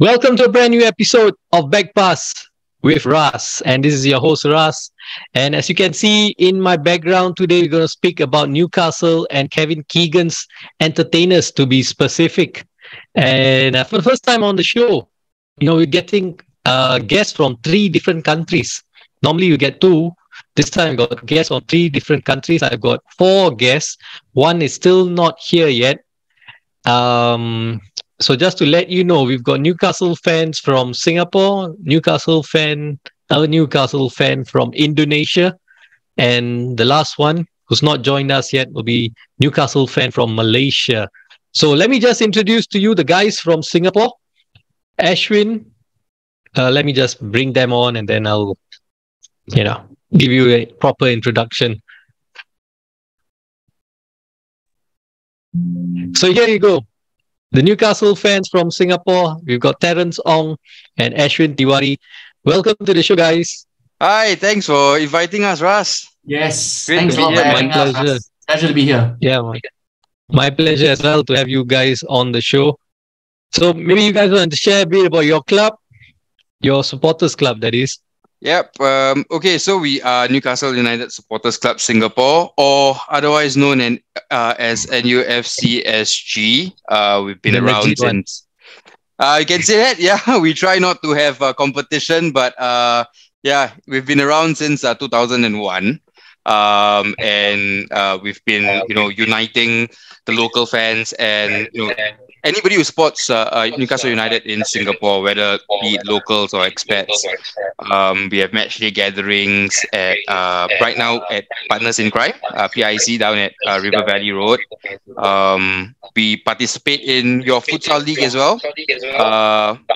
Welcome to a brand new episode of Back Pass with Ras. And this is your host, Ras. And as you can see in my background today, we're going to speak about Newcastle and Kevin Keegan's entertainers, to be specific. And for the first time on the show, we're getting guests from 3 different countries. Normally you get 2. This time I got guests from 3 different countries. I've got 4 guests. One is still not here yet. So just to let you know, we've got Newcastle fans from Singapore, another Newcastle fan from Indonesia, and the last one who's not joined us yet will be Newcastle fan from Malaysia. So let me just introduce to you the guys from Singapore. Ashwin, let me just bring them on and then I'll, give you a proper introduction. So here you go. The Newcastle fans from Singapore, we've got Terence Ong and Ashwin Tiwary. Welcome to the show, guys. Hi, thanks for inviting us, Ras. Yes, Great thanks to a be lot for here. having My us. pleasure. Pleasure to be here. Yeah, my pleasure as well to have you guys on the show. So maybe you guys want to share a bit about your club, your supporters club, that is. Yep. Okay, so we are Newcastle United Supporters Club Singapore, or otherwise known as NUFC.SG. We've been The around legit one. since. You can say that. Yeah, we try not to have competition, but yeah, we've been around since 2001. And we've been, uniting the local fans and anybody who supports Newcastle United in Singapore, whether be it locals or expats. We have matchday gatherings at right now at Partners in Crime, PIC down at River Valley Road. We participate in your futsal league as well.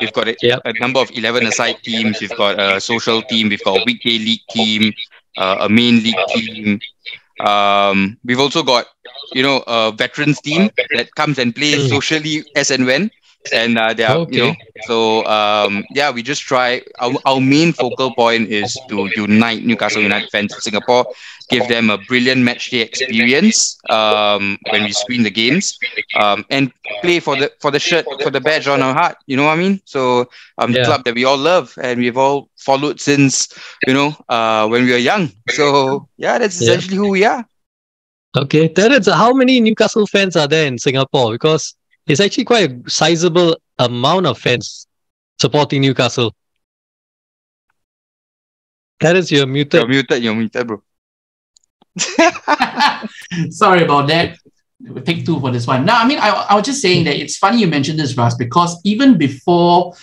We've got a number of 11-a-side teams. We've got a social team. We've got a weekday league team, a main league team. We've also got a veterans team that comes and plays socially as and when, and they are we just try. Our main focal point is to unite Newcastle United fans in Singapore, give them a brilliant matchday experience when we screen the games, and play for the shirt, for the badge on our heart. You know what I mean? So the club that we all love and we've all followed since when we were young. So yeah, that's essentially who we are. Okay, Terence, how many Newcastle fans are there in Singapore? Because it's actually quite a sizable amount of fans supporting Newcastle. Terence, you're muted. You're muted, bro. Sorry about that. We'll take 2 for this one. No, I was just saying that it's funny you mentioned this, Ras, because even before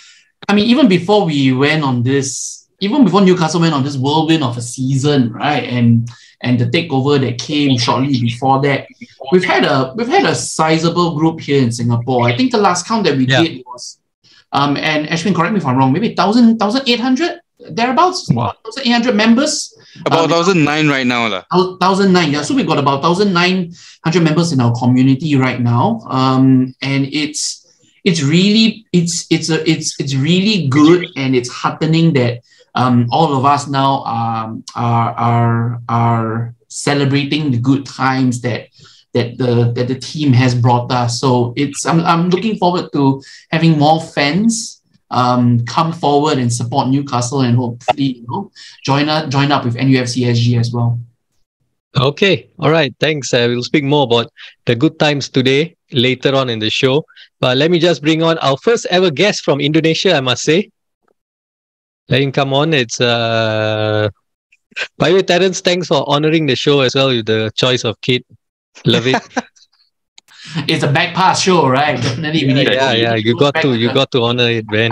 we went on this, even before Newcastle went on this whirlwind of a season, right? And the takeover that came shortly before that, we've had a sizable group here in Singapore. I think the last count that we did was, and Ashwin, correct me if I'm wrong, maybe 1,800 thereabouts. Wow. 1,800 members. About 1,009 right now, lah. 1,009, yeah. So we've got about 1,900 members in our community right now. And it's really good, and it's heartening that all of us now are celebrating the good times that the team has brought us. So I'm looking forward to having more fans come forward and support Newcastle, and hopefully join up with NUFC.SG as well. Okay, all right, thanks. We'll speak more about the good times today later on in the show. But let me just bring on our first ever guest from Indonesia, I must say. Let him come on. It's by the way, Terence, thanks for honoring the show as well with the choice of kid. Love it. It's a back pass show, right? Definitely, we need. Yeah. You got to honor it, man.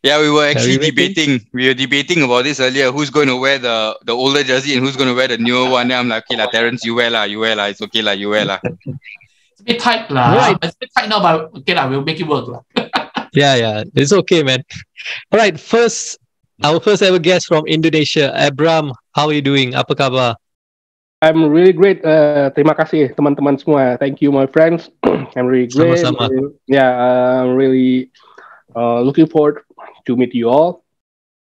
Yeah, we were actually debating. We were debating about this earlier. Who's going to wear the older jersey and who's going to wear the newer one? And I'm like, okay, Terence, you wear lah. It's okay lah, you wear lah. It's a bit tight lah. Right. It's a bit tight now, but okay lah, we'll make it work lah. Yeah, it's okay, man. All right, our first ever guest from Indonesia, Abram. How are you doing? Apa khabar? I'm really great. Terima kasih teman-teman semua. Thank you, my friends. I'm really great. Sama-sama. I'm really looking forward to meet you all.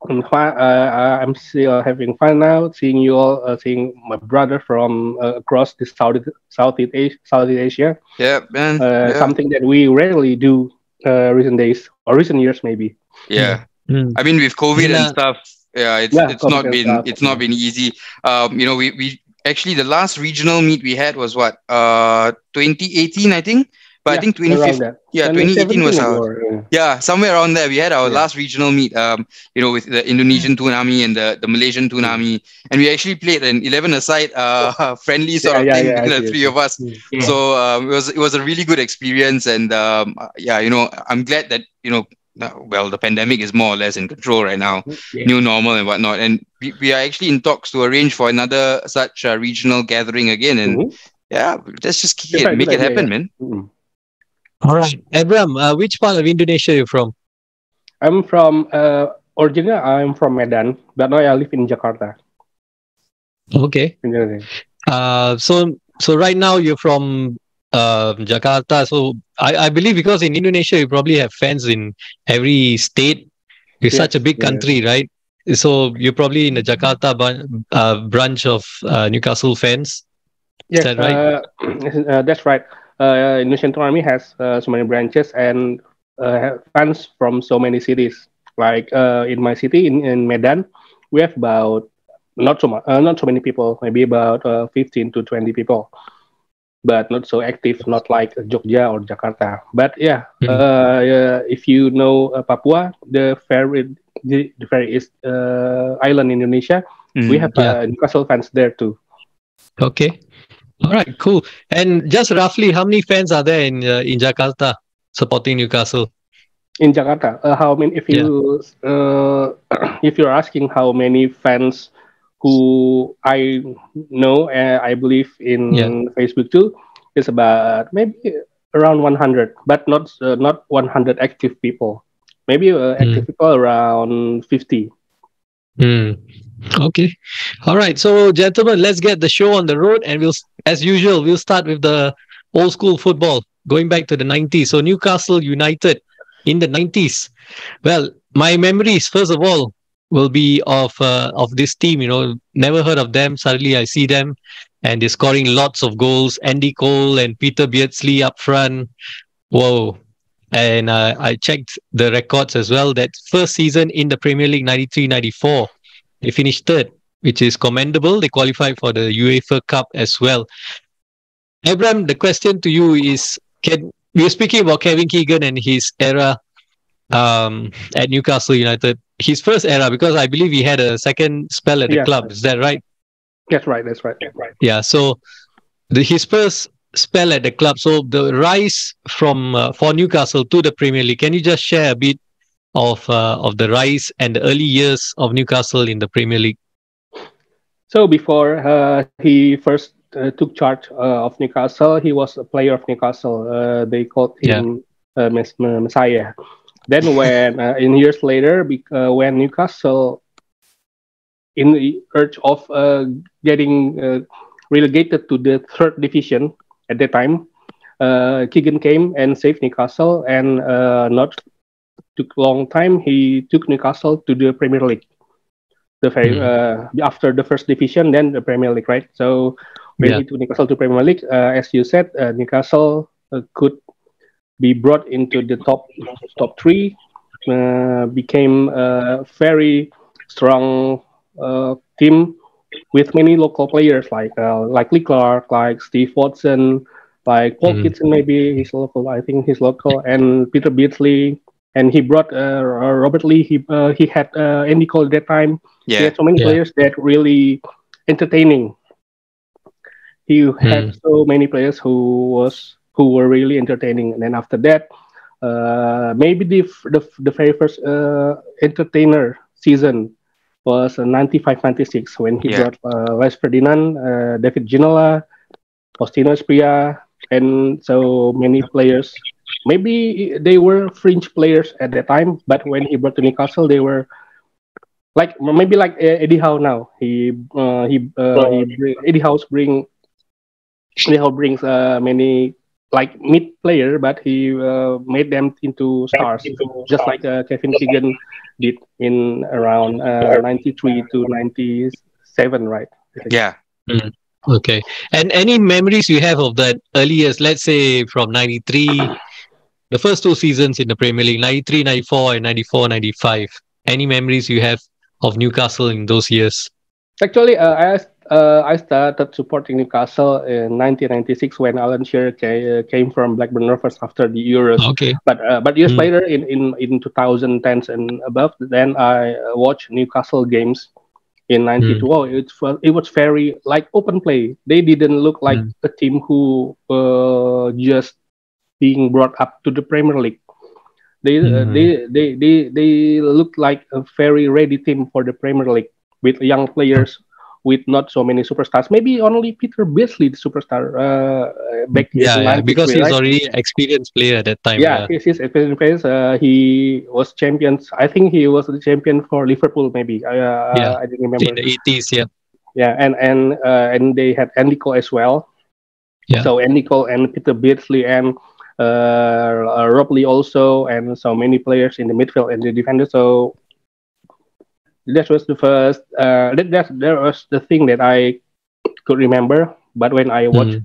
I'm still having fun now, seeing you all, seeing my brother from across the Southeast Asia. Yeah, man. Something that we rarely do recent days. or recent years maybe. Yeah. Mm. I mean, with COVID and Yeah. stuff, it's COVID and stuff. it's not been easy. We actually, the last regional meet we had was what 2018, I think. But I think around 2015, that. 2018 was 2017 maybe, our somewhere around there. We had our last regional meet, with the Indonesian Toon Army and the Malaysian Toon Army, and we actually played an 11-a-side friendly sort of thing between the three of us. Yeah. So it was a really good experience, and I'm glad that the pandemic is more or less in control right now, new normal and whatnot, and we are actually in talks to arrange for another such regional gathering again, and let's just make it happen, man. All right, Abram, which part of Indonesia are you from? I'm from originally I'm from Medan, but now I live in Jakarta. Okay. So right now you're from Jakarta. So I believe because in Indonesia you probably have fans in every state. It's such a big country, right? So you're probably in the Jakarta branch of Newcastle fans. Is that right? That's right. Indonesian Toon Army has so many branches and fans from so many cities. Like in my city, in Medan, we have about not so many people, maybe about 15 to 20 people, but not so active, not like Jogja or Jakarta. But if you know Papua, the very east island in Indonesia, we have Newcastle fans there too. Okay. All right, cool. And just roughly, how many fans are there in Jakarta supporting Newcastle? In Jakarta, how many? If you if you're asking how many fans who I know, I believe in Facebook too, is about maybe around 100, but not 100 active people. Maybe active people around 50. Okay. All right. So, gentlemen, let's get the show on the road, and as usual, we'll start with the old school football, going back to the 90s. So, Newcastle United in the 90s. Well, my memories, first of all, will be of this team. Never heard of them. Suddenly, I see them, and they're scoring lots of goals. Andy Cole and Peter Beardsley up front. Whoa. And I checked the records as well. That first season in the Premier League, 93-94. They finished third, which is commendable. They qualified for the UEFA Cup as well. Abram, the question to you is, we are speaking about Kevin Keegan and his era at Newcastle United. His first era, because I believe he had a second spell at the club. Is that right? That's right. Yeah, so his first spell at the club. So the rise for Newcastle to the Premier League. Can you just share a bit of the rise and the early years of Newcastle in the Premier League? So before he first took charge of Newcastle, he was a player of Newcastle. They called him Messiah. Then when in years later, when Newcastle in the urge of getting relegated to the third division at that time, Keegan came and saved Newcastle, and not took a long time, he took Newcastle to the Premier League. After the first division, then the Premier League, right? So when he took Newcastle to Premier League, as you said, Newcastle could be brought into the top three, became a very strong team with many local players like Lee Clark, like Steve Watson, like Paul Kitson, maybe he's local. I think he's local, and Peter Beardsley. And he brought Robert Lee. He had Andy Cole at that time. He had so many players that really entertaining. He had so many players who were really entertaining. And then after that, maybe the very first entertainer season was 95-96 when he brought Les Ferdinand, David Ginola, Faustino Espria, and so many players. Maybe they were fringe players at that time, but when he brought to Newcastle, they were like Eddie Howe now. Eddie Howe brings many like mid player, but he made them into stars, just like Kevin Keegan did in around 93 to 97, right? Yeah. Okay. And any memories you have of that early years, let's say from 93 The first two seasons in the Premier League, 93, 94 and 94, 95. Any memories you have of Newcastle in those years? Actually, I started supporting Newcastle in 1996 when Alan Shearer came from Blackburn Rovers after the Euros. Okay. But years later, in 2010s and above, then I watched Newcastle games in 92. Oh, it was very like open play. They didn't look like a team who just being brought up to the Premier League. They looked like a very ready team for the Premier League with young players, with not so many superstars. Maybe only Peter Beardsley, the superstar back in 93, because he's right? already experienced player at that time. He's experienced player. He was champions. I think he was the champion for Liverpool. Maybe I didn't remember. In the 80s, yeah. Yeah, and they had Andy Cole as well. Yeah. So Andy Cole and Peter Beardsley and Rob Lee also, and so many players in the midfield and the defender. So that was the first. That was the thing that I could remember. But when I watched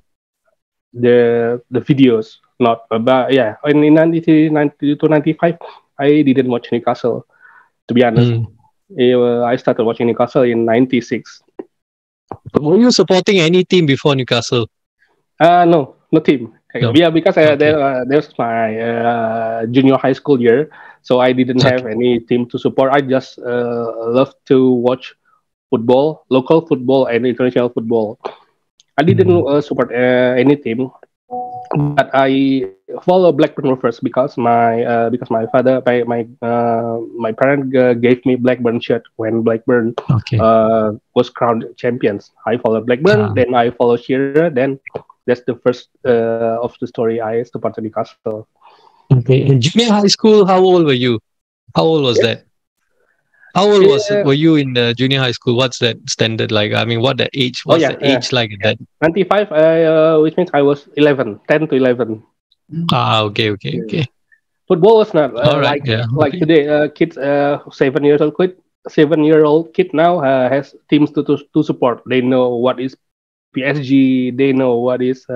the videos, not about in 93, 92, 95, I didn't watch Newcastle. To be honest, I started watching Newcastle in 96. Were you supporting any team before Newcastle? No team. No. Yeah, because there's my junior high school year, so I didn't have any team to support. I just love to watch football, local football and international football. I didn't support any team, but I follow Blackburn Rovers because my father, my parent gave me Blackburn shirt when Blackburn was crowned champions. I follow Blackburn, then I follow Shearer, then. That's the first of the story I supported Newcastle. Okay. In junior high school, how old were you? How old was that? How old were you in the junior high school? What's that standard like? I mean, what the age? What's the age like at that? 95, which means I was 10 to 11. Okay. Football was not like today. Kids, 7-year-old kid now has teams to support. They know what is PSG, they know what is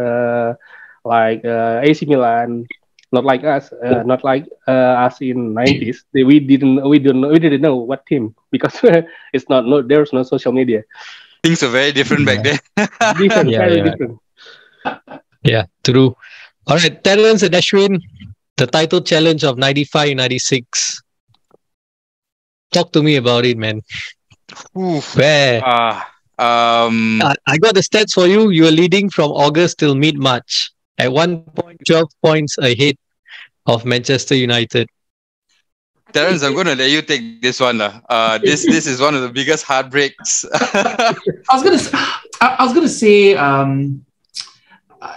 AC Milan. Not like us, us in 90s. We didn't know what team because there's no social media. Things are very different back then. Different. Yeah, true. All right, Terence and Ashwin, the title challenge of 95-96. Talk to me about it, man. Where? I got the stats for you. You were leading from August till mid-March. At one point, 12 points ahead of Manchester United. Terence, I'm going to let you take this one. This is one of the biggest heartbreaks. I was gonna say,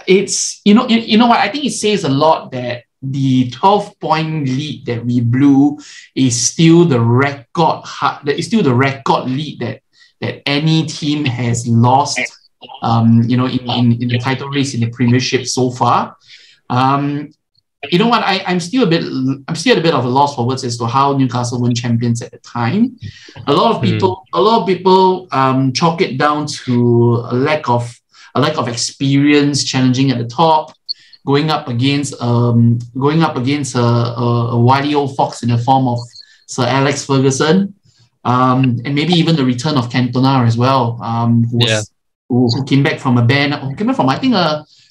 it's you know what, I think it says a lot that the 12-point lead that we blew is still the record. That is still the record lead that any team has lost, in the title race in the Premiership so far. You know what? I'm still a bit of a loss for words as to how Newcastle won champions at the time. A lot of people chalk it down to a lack of experience challenging at the top, going up against a wily old fox in the form of Sir Alex Ferguson. And maybe even the return of Cantona as well, who came back from a ban. I think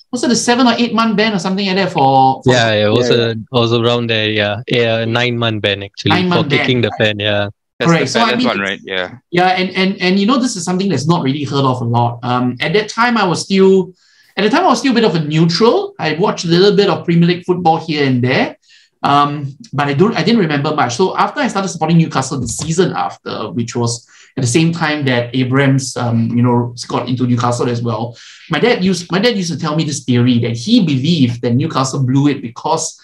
was it a 7 or 8 month ban or something like that for it was around there. A 9-month ban actually for kicking the fan. Yeah, that's correct. The balance one, right? Yeah. And this is something that's not really heard of a lot. At that time, I was still a bit of a neutral. I watched a little bit of Premier League football here and there. But I didn't remember much. So after I started supporting Newcastle the season after, which was at the same time that Abrams got into Newcastle as well, my dad used to tell me this theory that he believed that Newcastle blew it because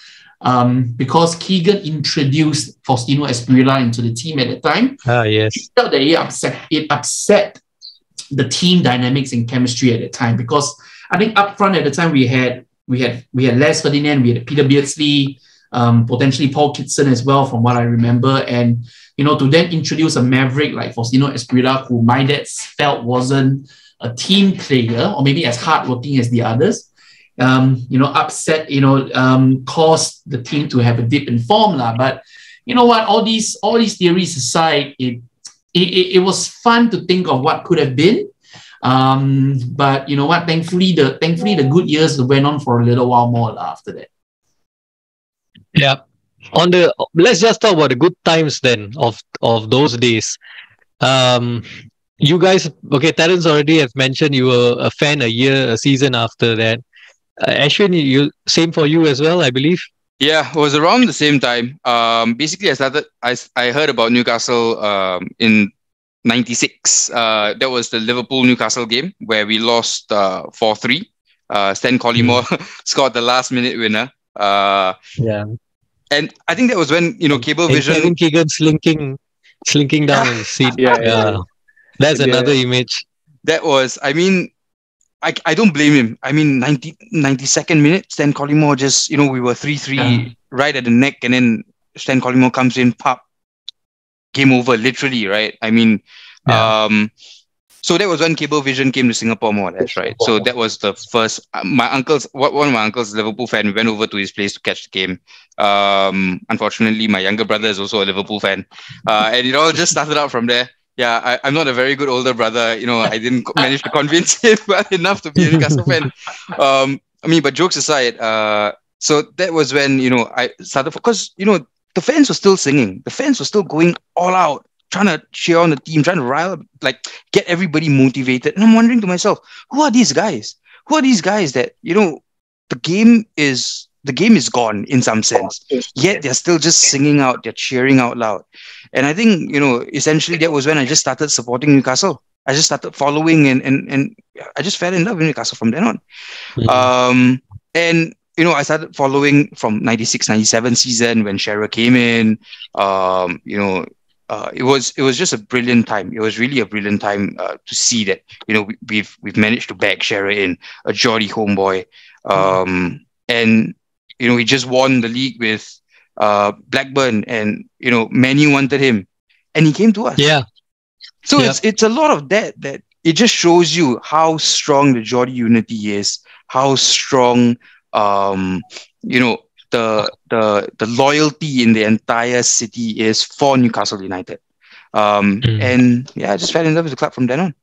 Keegan introduced Faustino Espriella into the team at the time. Yes. He felt that it upset the team dynamics and chemistry at the time, because I think up front at the time we had Les Ferdinand, we had Peter Beardsley, potentially Paul Kitson as well, from what I remember. And, to then introduce a maverick like Faustino Espriella, who my dad felt wasn't a team player or maybe as hardworking as the others, upset, caused the team to have a dip in form lah. But you know what? All these theories aside, it was fun to think of what could have been. But you know what? Thankfully, the good years went on for a little while more after that. Yeah. Let's just talk about the good times then of those days. You guys, okay, Terence already has mentioned you were a fan a season after that. Ashwin, same for you as well, I believe. Yeah, it was around the same time. Basically, I heard about Newcastle in '96. That was the Liverpool-Newcastle game where we lost 4-3. Stan Collymore scored the last-minute winner. Yeah. And I think that was when, Cablevision... Kevin Keegan slinking down the seat. Yeah. That's another image. That was, I don't blame him. 92nd minute, Stan Collymore just, we were 3-3 right at the neck, and then Stan Collymore comes in, pop, game over, literally, right? So that was when Cablevision came to Singapore, more or less, right? So that was the first. One of my uncles, a Liverpool fan, we went over to his place to catch the game. Unfortunately, my younger brother is also a Liverpool fan, and it all just started out from there. Yeah, I'm not a very good older brother. I didn't manage to convince him well enough to be a Newcastle fan. But jokes aside, so that was when I started, because the fans were still singing, the fans were still going all out, trying to cheer on the team, trying to rile up, get everybody motivated. And I'm wondering to myself, who are these guys? Who are these guys that, the game is gone in some sense, yet they're still just singing out, they're cheering out loud. And I think, essentially that was when I just started supporting Newcastle. I just started following and I just fell in love with Newcastle from then on. And, I started following from 96-97 season when Shearer came in. It was just a brilliant time. It was really a brilliant time to see that we've managed to bag Shearer in, a Geordie homeboy, and he just won the league with Blackburn, and Man U wanted him, and he came to us. Yeah. So it's a lot of that it just shows you how strong the Geordie unity is, how strong the loyalty in the entire city is for Newcastle United. And I just fell in love with the club from then on.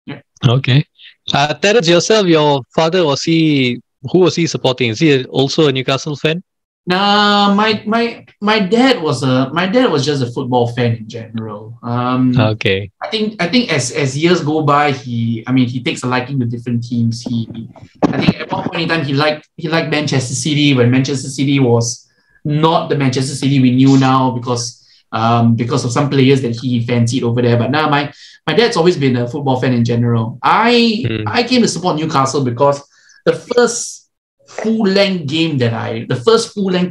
Yeah. Okay. Terence, yourself, your father, who was he supporting? Is he also a Newcastle fan? Nah, my dad was just a football fan in general. Okay. I think as years go by, he takes a liking to different teams. I think at one point in time he liked Manchester City when Manchester City was not the Manchester City we knew now because of some players that he fancied over there. But now my dad's always been a football fan in general. I came to support Newcastle because the first full-length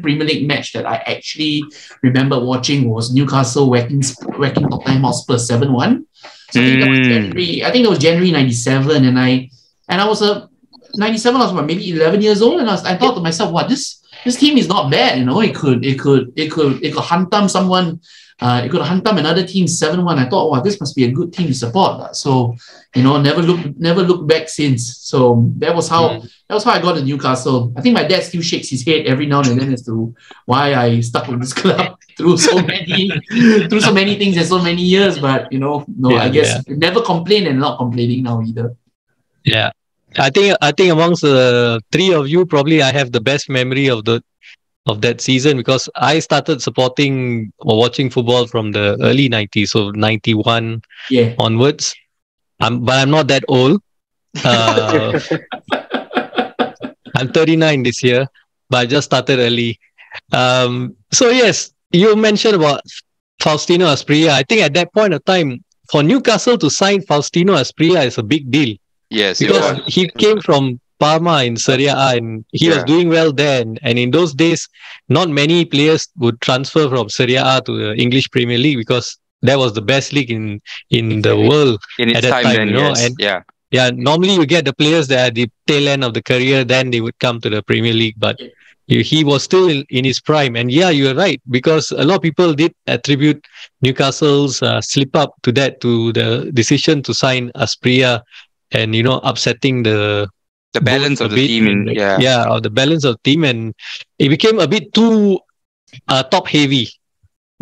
Premier League match that I actually remember watching was Newcastle whacking Tottenham Hotspur 7-1. So I think that was January 97, and I was 97. I was maybe 11 years old, and I thought to myself, "What, this team is not bad. It could hunt down someone. It could hunt down another team 7-1. I thought, wow, this must be a good team to support. So, never looked back since. So that was how I got to Newcastle. I think my dad still shakes his head every now and then as to why I stuck with this club through so many things and so many years. But I guess never complain and not complaining now either. Yeah, I think amongst the three of you, probably I have the best memory of that season because I started supporting or watching football from the early 90s, so 91 onwards. But I'm not that old. I'm 39 this year, but I just started early. So yes, you mentioned about Faustino Asprilla. I think at that point of time, for Newcastle to sign Faustino Asprilla is a big deal. Yes, because he came from Parma in Serie A and he was doing well then. And in those days, not many players would transfer from Serie A to the English Premier League because that was the best league in the world at that time. And normally you get the players that are at the tail end of the career, then they would come to the Premier League. But he was still in his prime. And you're right, because a lot of people did attribute Newcastle's slip up to the decision to sign Asprilla and upsetting the the balance of the team, or the balance of the team, and it became a bit too top heavy.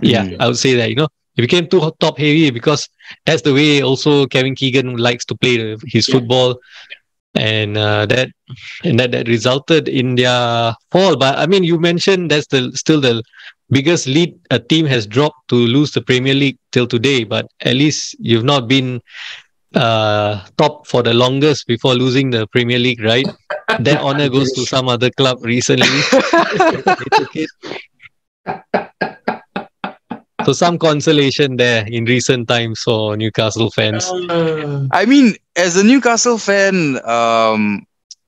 Yeah, I would say that, it became too top heavy because that's the way also Kevin Keegan likes to play his football, and that resulted in their fall. But I mean, you mentioned that's still the biggest lead a team has dropped to lose the Premier League till today. But at least you've not been top for the longest before losing the Premier League, right? That honor goes to some other club recently. So some consolation there in recent times for Newcastle fans. I mean, as a Newcastle fan,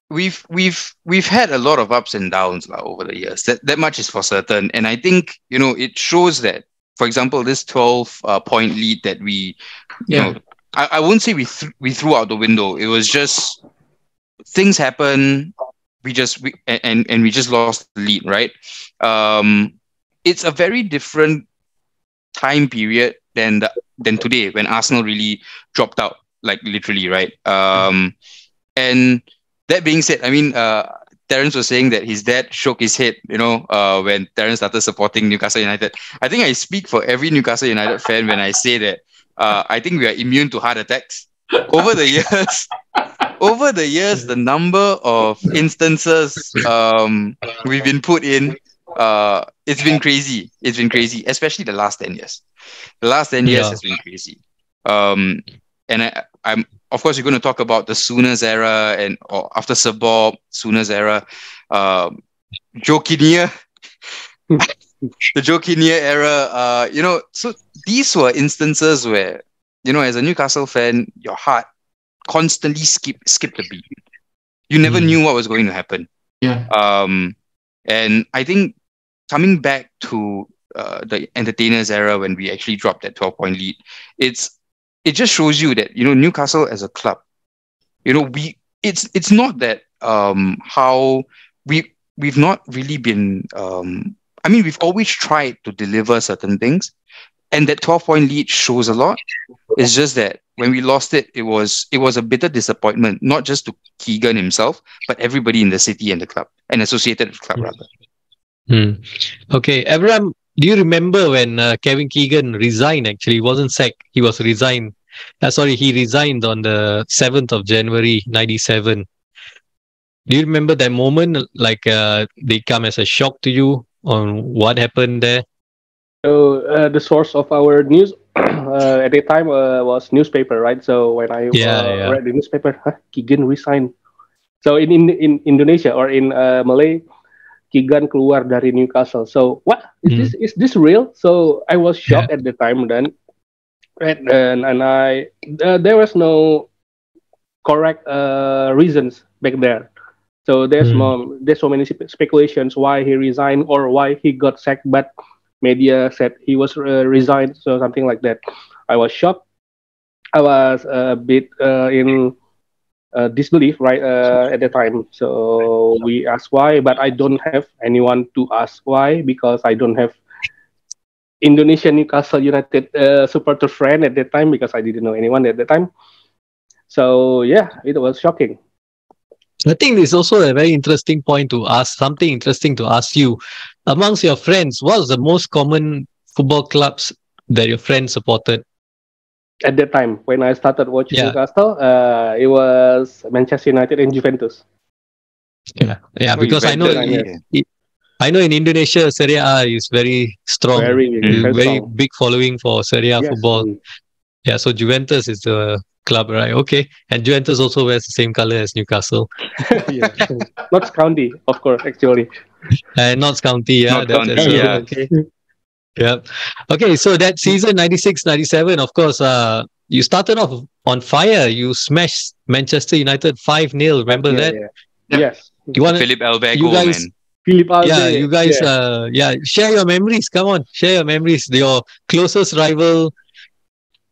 we've had a lot of ups and downs over the years. That much is for certain. And I think, it shows that, for example, this 12-point lead that we, I won't say we threw out the window. It was just things happen. We just lost the lead, right? It's a very different time period than today, when Arsenal really dropped out, like literally, right? And that being said, I mean, Terence was saying that his dad shook his head, when Terence started supporting Newcastle United. I think I speak for every Newcastle United fan when I say that I think we are immune to heart attacks. Over the years, the number of instances we've been put in, it's been crazy. It's been crazy, especially the last 10 years. The last 10 years has been crazy. And I'm of course, you're going to talk about the Souness era or after Sir Bob, Souness era, Joe Kinnear, the Joe Kinnear era. So these were instances where, as a Newcastle fan, your heart constantly skipped a beat. You never knew what was going to happen. Yeah. And I think coming back to the Entertainers era, when we actually dropped that 12-point lead, it just shows you that, Newcastle as a club, it's not that how we've not really been, we've always tried to deliver certain things, and that 12-point lead shows a lot. It's just that when we lost it, it was a bitter disappointment, not just to Keegan himself, but everybody in the city and the club, and associated with the club rather. Okay, Abram, do you remember when Kevin Keegan resigned? Actually, he wasn't sacked. He was resigned. He resigned on the 7th of January, 97. Do you remember that moment? Like, they come as a shock to you on what happened there? So, the source of our news at the time was newspaper, right? So when I read the newspaper, Keegan resigned. So in Indonesia or in Malay, Keegan keluar dari Newcastle. So what is this real? So I was shocked at the time then, and I there was no correct reasons back there. So there's so many speculations why he resigned or why he got sacked, but media said he was resigned, so something like that. I was shocked. I was a bit in disbelief, right, at the time. So we asked why, but I don't have anyone to ask why, because I don't have Indonesian Newcastle United supporter friend at that time, because I didn't know anyone at the time. So yeah, it was shocking. I think there's also a very interesting point to ask, something interesting to ask you. Amongst your friends, what was the most common football clubs that your friends supported? At that time, when I started watching Newcastle, it was Manchester United and Juventus. Yeah, because I know in Indonesia, Serie A is very strong, very strong. Big following for Serie A football. Yeah, so Juventus is the club, right? Okay, and Juventus also wears the same color as Newcastle. Notts County, of course, actually. Notts County, okay. Yeah. Okay, so that season 96-97, of course, you started off on fire. You smashed Manchester United 5-0. Remember that? Yes. Philip Albergo, man. You guys, share your memories. Come on, share your memories. Your closest rival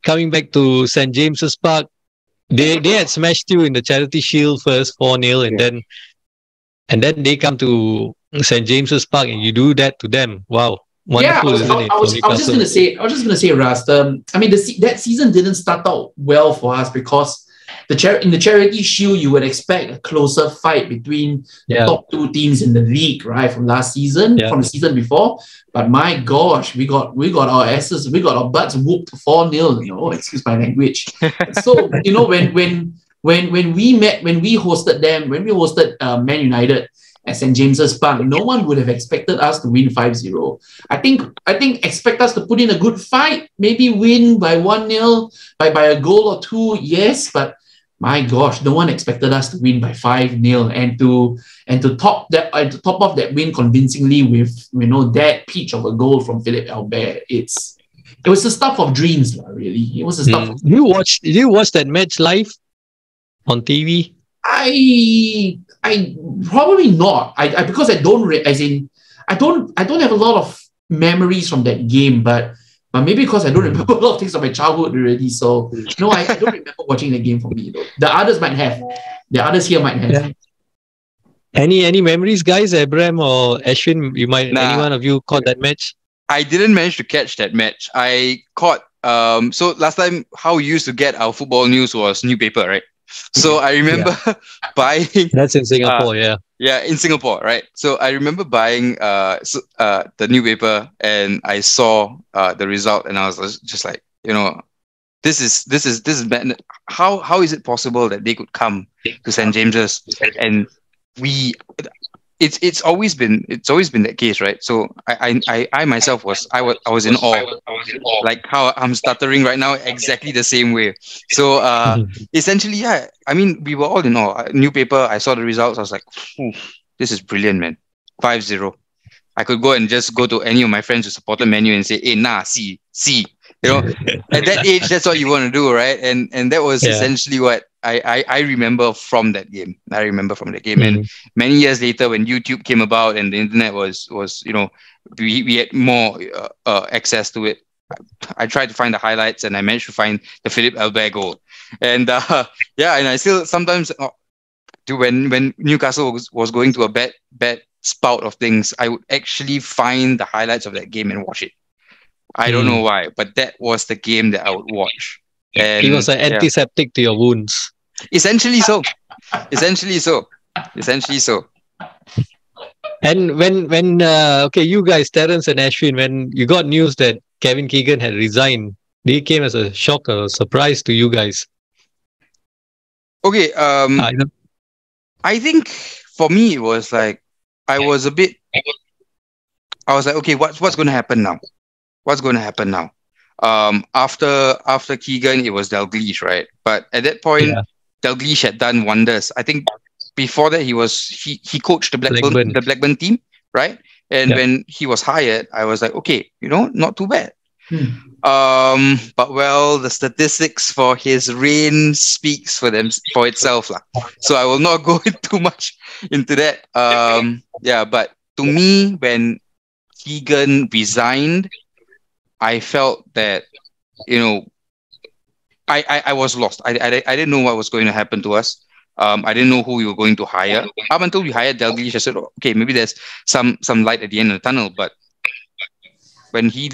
coming back to St. James's Park. They had smashed you in the Charity Shield first, 4-0, and then they come to St. James's Park and you do that to them. Wow. Wonderful, isn't it? I was just gonna say, Ras. That season didn't start out well for us because in the Charity Shield, you would expect a closer fight between the top two teams in the league, right? From last season, from the season before. But my gosh, we got our asses, we got our butts whooped 4-0. Excuse my language. So when we hosted them, when we hosted Man United at St. James's Park, no one would have expected us to win 5-0. I think expect us to put in a good fight, maybe win by 1-0, by a goal or two, yes, but my gosh, no one expected us to win by 5-0 and to top off that win convincingly with that peach of a goal from Philip Albert. It was the stuff of dreams, really. It was the stuff. Did you watch that match live on TV? I probably not. Because I don't have a lot of memories from that game, but maybe because I don't remember a lot of things of my childhood already. So no, I don't remember watching the game for me though. The others might have. The others here might have. Yeah. Any memories, guys? Abram or Ashwin, any one of you caught that match? I didn't manage to catch that match. I caught so last time how we used to get our football news was newspaper, right? So I remember buying. That's in Singapore, Yeah, in Singapore, right? So I remember buying the newspaper, and I saw the result, and I was just like, this is bad. How is it possible that they could come to St. James's and it's always been that case, right? So I myself was in awe, like how I'm stuttering right now, exactly the same way. So essentially, I mean, we were all in awe. Newspaper, I saw the results, I was like, this is brilliant, man. 5-0. I could go and just go to any of my friends who supported Man U and say, hey, see. At that age, that's what you want to do, right? And that was essentially what I remember from that game. And many years later, when YouTube came about and the internet was we had more access to it, I tried to find the highlights, and I managed to find the Philip Albert goal. And and I still sometimes when Newcastle was going to a bad spout of things, I would actually find the highlights of that game and watch it. I don't know why, but that was the game that I would watch. And it was an antiseptic to your wounds. Essentially so. And when you guys, Terence and Ashwin, when you got news that Kevin Keegan had resigned, they came as a shock or a surprise to you guys. Okay, I think for me it was like I was like, okay, what's going to happen now? After Keegan, it was Dalglish, right? But at that point, Dalglish had done wonders. I think before that, he coached the Blackburn team, right? And when he was hired, I was like, okay, not too bad. But the statistics for his reign speaks for itself, lah. So I will not go too much into that. But to me, when Keegan resigned, I felt that, I was lost. I didn't know what was going to happen to us. I didn't know who we were going to hire. Up until we hired Dalglish, I said, okay, maybe there's some light at the end of the tunnel. But when he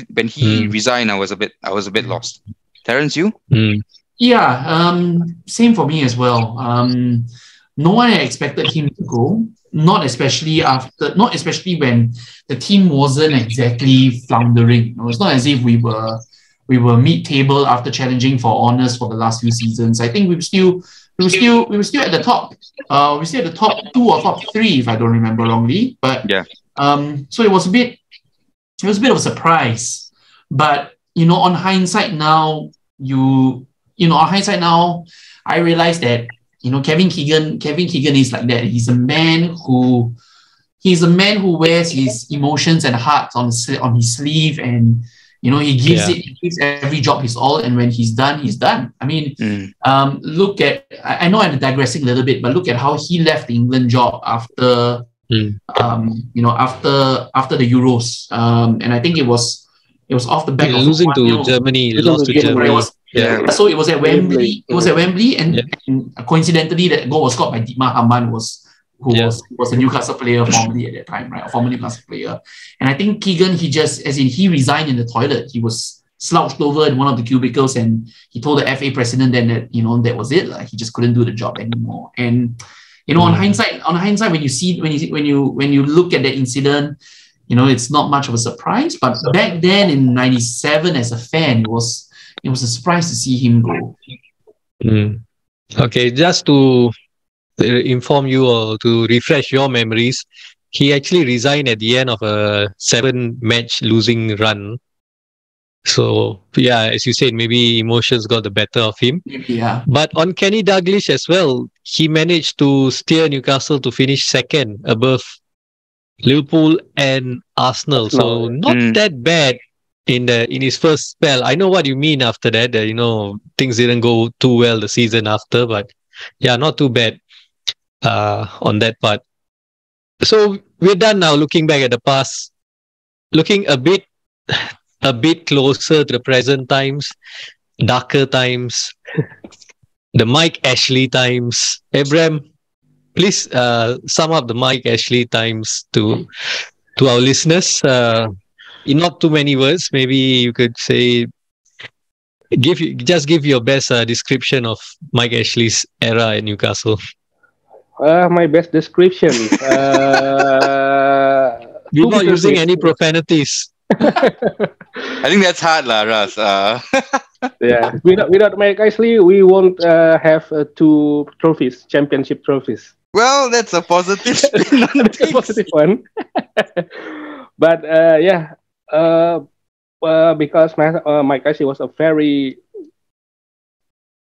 resigned, I was a bit lost. Terence, you? Yeah, same for me as well. No one had expected him to go. Not especially when the team wasn't exactly floundering. It's not as if we were mid-table after challenging for honours for the last few seasons. I think we were still at the top. We were still at the top 2 or top 3, if I don't remember wrongly. But so it was a bit of a surprise. But on hindsight now, I realized that Kevin Keegan is like that. He's a man who wears his emotions and hearts on his sleeve, and he gives every job his all, and when he's done, he's done. I mean, look at, I know I'm digressing a little bit, but look at how he left the England job after after the Euros, and I think it was off the back of losing to Germany. Lost to Germany. So it was at Wembley. And coincidentally, that goal was scored by Dietmar Hamann, who was a Newcastle player formerly at that time, right? A former Newcastle player. And I think Keegan, he resigned in the toilet. He was slouched over in one of the cubicles, and he told the FA president then that that was it. He just couldn't do the job anymore. And on hindsight, when you look at that incident, it's not much of a surprise. But back then in '97, as a fan, it was a surprise to see him go. Okay, just to inform you or to refresh your memories, he actually resigned at the end of a 7-match losing run. So yeah, as you said, maybe emotions got the better of him. Yeah. But on Kenny Dalglish as well, he managed to steer Newcastle to finish second above Liverpool and Arsenal. So not that bad in his first spell. I know what you mean after that. Things didn't go too well the season after, but yeah, not too bad on that part. So we're done now. Looking back at the past, looking a bit closer to the present times, darker times, the Mike Ashley times. Abram, please sum up the Mike Ashley times to our listeners. In not too many words, maybe you could say, give your best description of Mike Ashley's era at Newcastle. My best description. Without using any profanities. I think that's hard, Ras. Yeah, without Mike Ashley, we won't have 2 trophies, championship trophies. Well, that's a positive spin on That's a positive one. But because Mike Ashley was a very,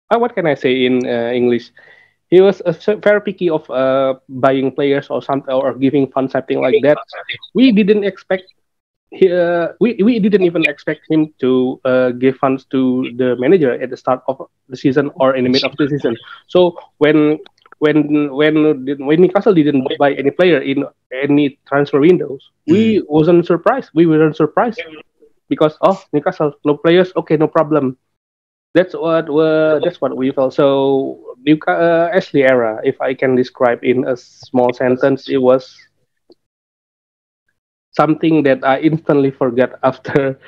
what can I say in English? He was very picky of buying players or something, or giving funds, something like that. We didn't expect. We didn't even expect him to give funds to the manager at the start of the season or in the mid of the season. So when Newcastle didn't buy any player in any transfer windows, we weren't surprised because Newcastle no players, okay, no problem. That's what we felt. So Ashley era, if I can describe in a small sentence, it was something that I instantly forgot after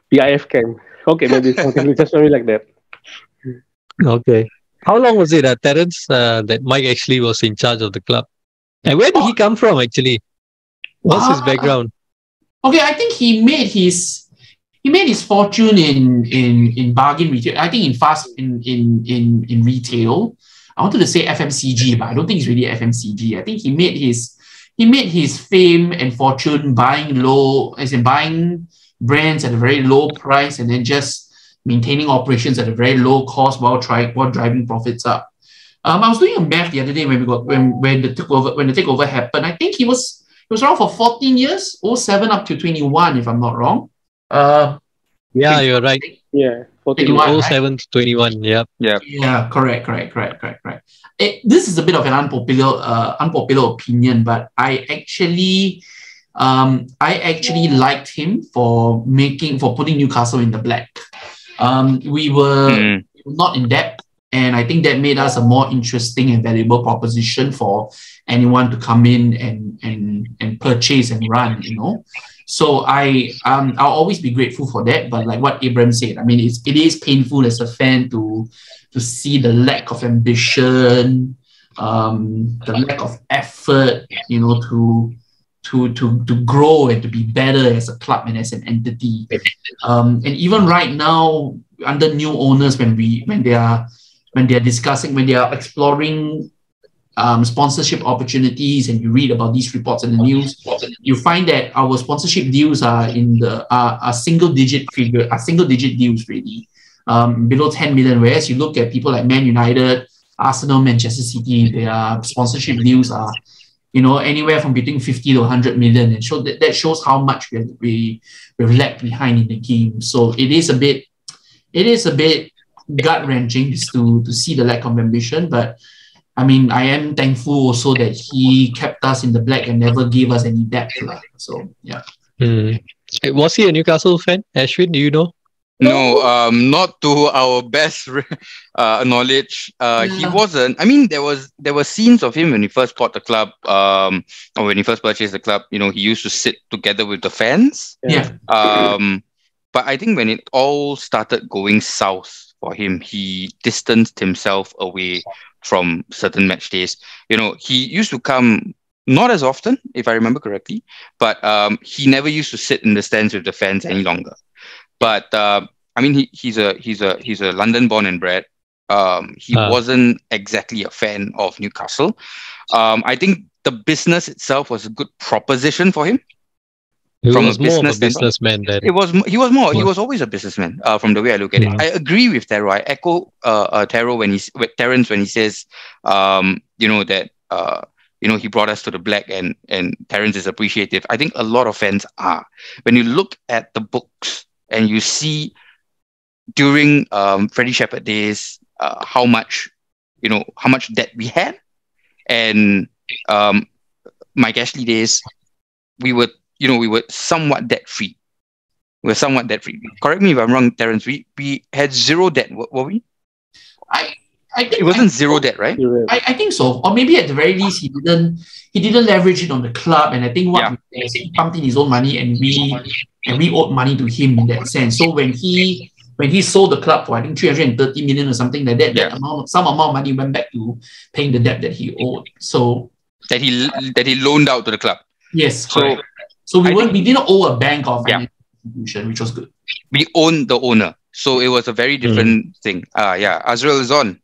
the IF came. Okay, maybe something just like that. Okay. How long was it, Terence, that Mike Ashley was in charge of the club? And where did he come from, actually? What's his background? Okay, I think he made his fortune in bargain retail. I think in retail. I wanted to say FMCG, but I don't think it's really FMCG. I think he made his fame and fortune buying brands at a very low price and then just maintaining operations at a very low cost while driving profits up. I was doing a math the other day when the takeover happened. I think he was around for 14 years, 07 up to 21, if I'm not wrong. Yeah, you're right. Yeah, 21, 07 to 21. Yep. Yeah, correct. This is a bit of an unpopular opinion, but I actually liked him for putting Newcastle in the black. We were not in debt, and I think that made us a more interesting and valuable proposition for anyone to come in and purchase and run, So I'll always be grateful for that. But like what Abram said, I mean, it is painful as a fan to see the lack of ambition, the lack of effort, to grow and to be better as a club and as an entity. And even right now, under new owners, when they are exploring sponsorship opportunities, and you read about these reports in the news, you find that our sponsorship deals are are single digit deals really, below 10 million. Whereas you look at people like Man United, Arsenal, Manchester City, their sponsorship deals are anywhere from between 50 to 100 million, and that shows how much we've lagged behind in the game. So it is a bit gut wrenching to see the lack of ambition, but I mean, I am thankful also that he kept us in the black and never gave us any depth. So, yeah. Was he a Newcastle fan? Ashwin, do you know? No, not to our best knowledge. He wasn't. I mean, there were scenes of him when he first bought the club, or when he first purchased the club. He used to sit together with the fans. Yeah. But I think when it all started going south for him, he distanced himself away from certain match days. He used to come not as often, if I remember correctly, but he never used to sit in the stands with the fans any longer. But he's a London born and bred. He wasn't exactly a fan of Newcastle. I think the business itself was a good proposition for him. He was more of a businessman then. He was always a businessman, from the way I look at it. I agree with Taro. I echo Terence when he says that he brought us to the black and Terence is appreciative. I think a lot of fans are. When you look at the books and you see during Freddie Shepherd days how much debt we had, and Mike Ashley days, we were somewhat debt free. Correct me if I'm wrong, Terence. We had zero debt, were we? I think it wasn't zero debt, right? I think so, or maybe at the very least he didn't leverage it on the club, and I think he pumped in his own money, and we owed money to him in that sense. So when he sold the club for I think 330 million or something like that, some amount of money went back to paying the debt that he owed. So that he loaned out to the club. Yes, correct. So we didn't owe a bank or financial institution, which was good. We owned the owner, so it was a very different thing. Azrail is on.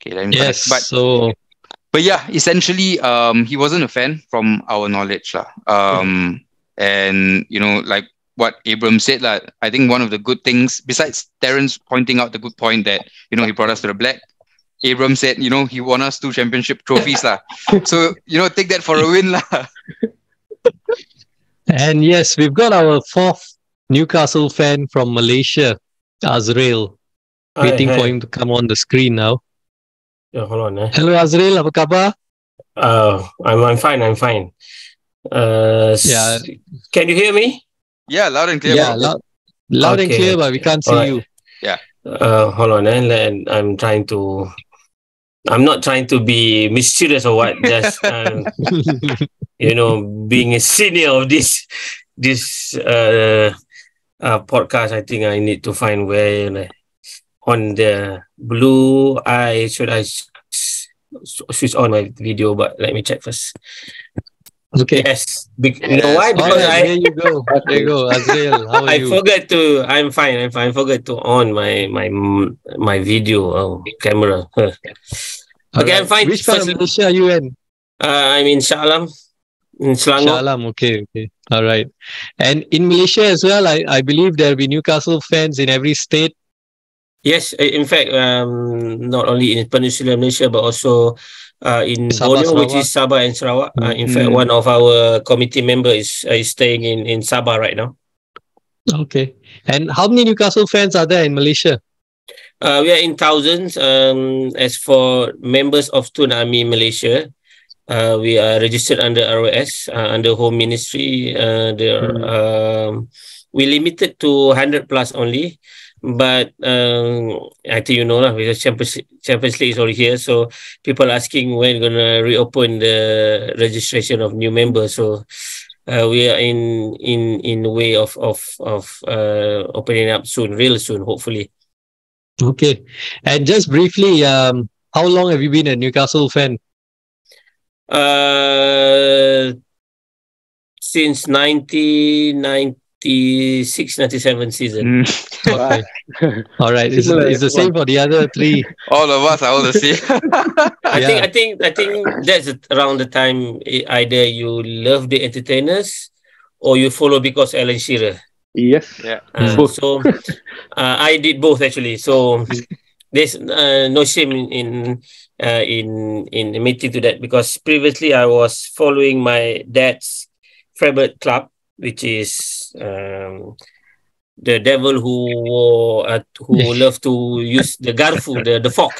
Okay, let me yes. But yeah, essentially, he wasn't a fan from our knowledge, and like what Abram said, I think one of the good things, besides Terence pointing out the good point that he brought us to the black, Abram said he won us 2 championship trophies So take that for a win . And yes, we've got our 4th Newcastle fan from Malaysia, Azrail, waiting for him to come on the screen now. Hold on. Hello Azrail, apa khabar? I'm fine. Can you hear me? Yeah, loud and clear. Yeah, loud and clear, but we can't see you. Yeah. Hold on. I'm not trying to be mysterious or what. Just being a senior of this podcast, I think I need to find where on the blue eye should I switch on my video, but let me check first. Okay. Yes. Why? Because there you go. There you go, Azrail. How are you? I'm fine. I forgot to on my video camera. Okay, I'm fine. Which part of Malaysia are you in? I'm in Shah in Selangor. Shah okay. All right. And in Malaysia as well, I believe there will be Newcastle fans in every state. Yes, in fact, not only in Peninsular Malaysia, but also in Sabah, Borneo, which is Sabah and Sarawak. In fact, one of our committee members is staying in Sabah right now. Okay. And how many Newcastle fans are there in Malaysia? We are in thousands. As for members of Toon Army Malaysia, we are registered under ROS, under Home Ministry. We limited to 100 plus only. But I think because Champions League is already here, so people asking when we're gonna reopen the registration of new members. So we are in the way of opening up soon, real soon, hopefully. Okay, and just briefly, how long have you been a Newcastle fan? Since 1996-97 season. Okay. All right. It's the same for the other 3. All of us are all the same. I think that's around the time either you love the entertainers or you follow because Alan Shearer. Yes. Yeah. So I did both actually. So there's no shame in admitting to that, because previously I was following my dad's favorite club, which is the devil who loved to use the garfu, the fork,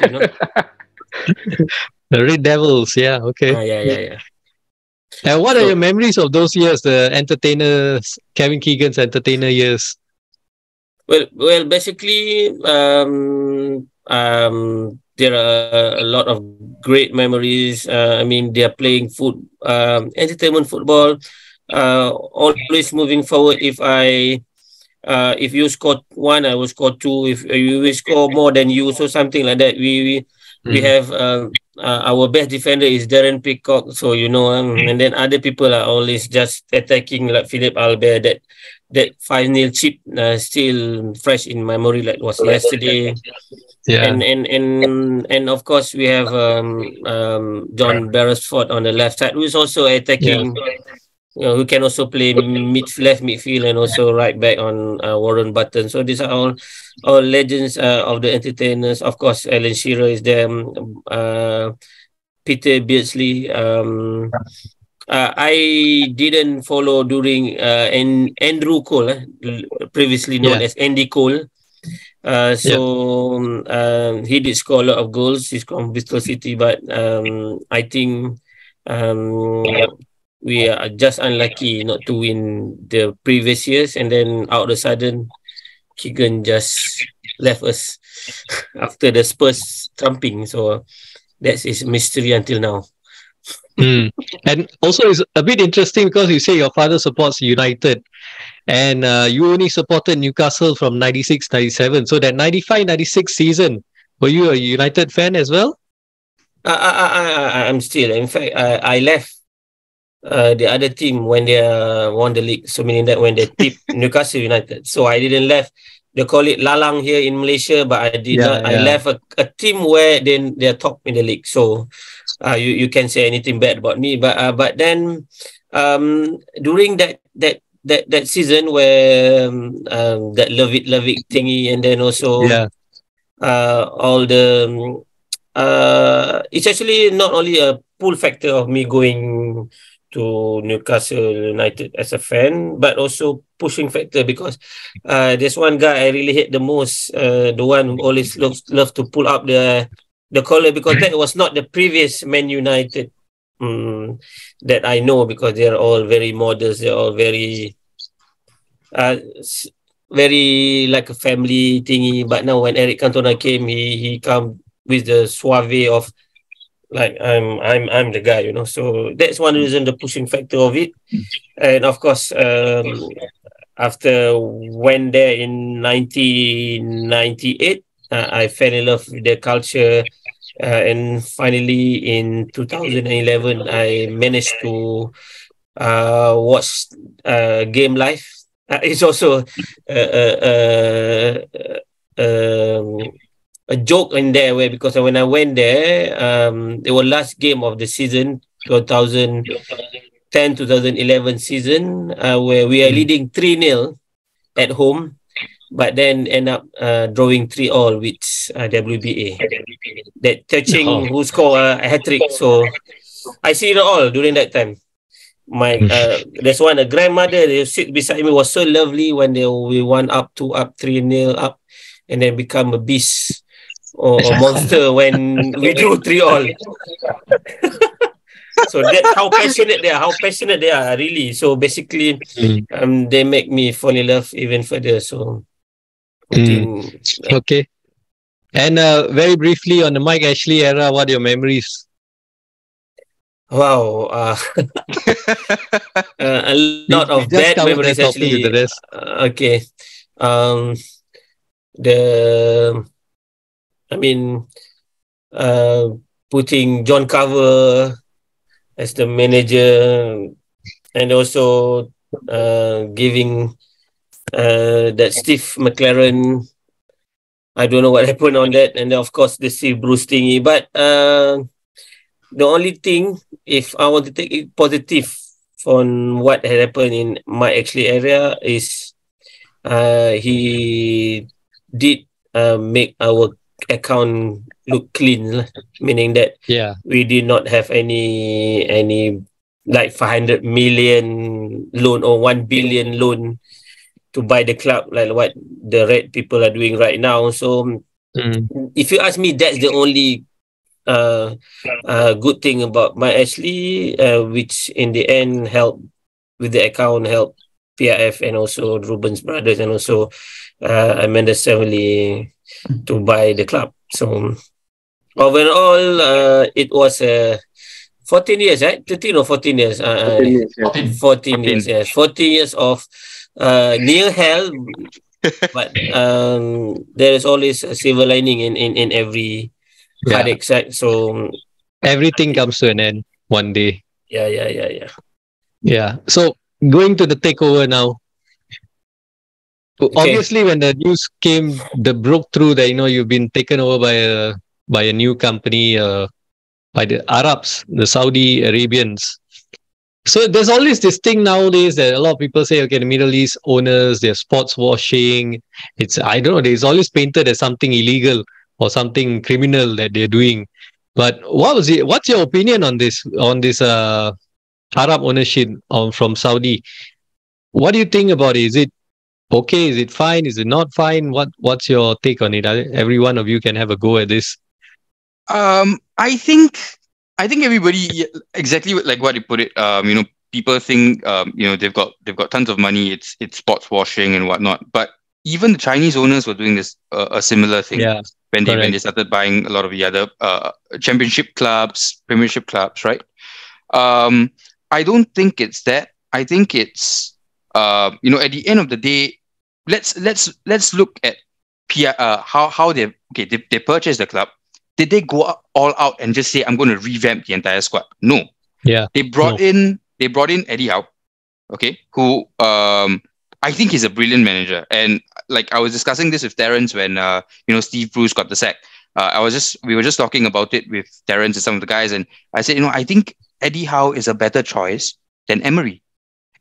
The Red Devils, yeah, okay. Yeah. And what are your memories of those years, the entertainers, Kevin Keegan's entertainer years? Well, basically, there are a lot of great memories. They are playing entertainment football. Always moving forward. If I if you score 1, I will score 2. If you will score more than you, so something like that. We have our best defender is Darren Peacock, so and then other people are always just attacking, like Philip Albert. That 5-0 chip still fresh in memory, like was yesterday. Yeah. And of course we have John Beresford on the left side, who is also attacking. Who can also play left midfield and also right back on Warren Button. So these are all legends of the entertainers. Of course, Alan Shearer is there. Peter Beardsley. I didn't follow during Andrew Cole, previously known as Andy Cole. He did score a lot of goals. He's from Bristol City, but I think we are just unlucky not to win the previous years, and then out of a sudden, Keegan just left us after the Spurs thumping. So that's his mystery until now. And also, it's a bit interesting because you say your father supports United, and you only supported Newcastle from 96-97. So that 95-96 season, were you a United fan as well? I'm still. In fact, I left the other team when they won the league. So meaning that when they tipped Newcastle United. So I didn't left. They call it Lalang here in Malaysia, but I did not. I left a team where they're top in the league. So you can say anything bad about me, but then during that season where that love it thingy, and then also all the it's actually not only a pull factor of me going to Newcastle United as a fan, but also pushing factor, because there's one guy I really hate the most, the one who always loves to pull up the collar, because that was not the previous Man United that I know, because they're all very modest, they're all very like a family thingy. But now when Eric Cantona came, he come with the suave of like I'm the guy, So that's one reason, the pushing factor of it. And of course, after went there in 1998, I fell in love with the culture, and finally in 2011 I managed to watch game live. It's also a joke in there, where because when I went there, it was last game of the season, 2010-2011 season, where we are leading 3-0 at home, but then end up drawing 3-3 with WBA. That touching who scored a hat-trick. So I see it all during that time. My there's one, a grandmother, they sit beside me, was so lovely when we won up 3-0 up, and then become a beast or monster when we drew 3-3. So that's how passionate they are, really. So basically, they make me fall in love even further. So okay. And very briefly on the Mike Ashley era, what are your memories? Wow, a lot of bad memories actually. Okay, putting John Carver as the manager, and also giving that Steve McLaren. I don't know what happened on that, and then of course the Steve Bruce thingy. But the only thing, if I want to take it positive from what had happened in my actually area, is he did make our account look clean, meaning that we did not have any like 500 million loan or 1 billion loan to buy the club, like what the red people are doing right now. So if you ask me, that's the only good thing about my Ashley, which in the end helped with the account, helped PIF and also Ruben's brothers, and also Amanda's family to buy the club. So overall, it was 14 years, right? 13 or 14 years? 14 years, 14 years, yes. 14 years of near hell, but there is always a silver lining in every Yeah. heartache side. So Everything comes to an end one day. yeah. Yeah. So going to the takeover now. Okay. Obviously, when the news came, the broke through that you've been taken over by a new company, by the Arabs, the Saudi Arabians. So there's always this thing nowadays that a lot of people say, okay, the Middle East owners, they're sports washing. It's, I don't know, it's always painted as something illegal or something criminal that they're doing. But what's your opinion on this Arab ownership from Saudi? What do you think about it? Is it okay? Is it fine? Is it not fine? What's your take on it? Every one of you can have a go at this. I think everybody, exactly like what you put it. People think they've got tons of money. It's sports washing and whatnot. But even the Chinese owners were doing this a similar thing. Yeah, when they correct. started buying a lot of the other championship clubs, premiership clubs, right? I don't think it's that. I think it's at the end of the day, let's look at how they purchased the club. Did they go all out and just say, I'm going to revamp the entire squad? No. Yeah. They brought in Eddie Howe, okay, who I think he's a brilliant manager. And like I was discussing this with Terence when Steve Bruce got the sack. We were just talking about it with Terence and some of the guys, and I said, I think Eddie Howe is a better choice than Emery.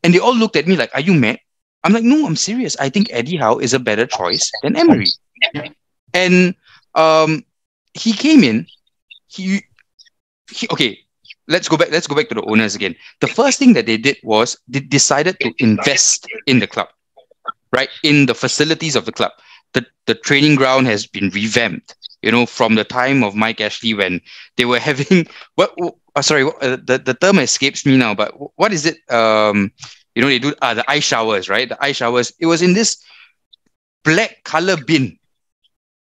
And they all looked at me like, are you mad? I'm like, no, I'm serious. I think Eddie Howe is a better choice than Emery. And he came in. He okay. Let's go back to the owners again. The first thing that they did was they decided to invest in the club, right? In the facilities of the club. The training ground has been revamped. From the time of Mike Ashley when they were having the term escapes me now, but what is it? They do the ice showers, right? The ice showers. It was in this black color bin.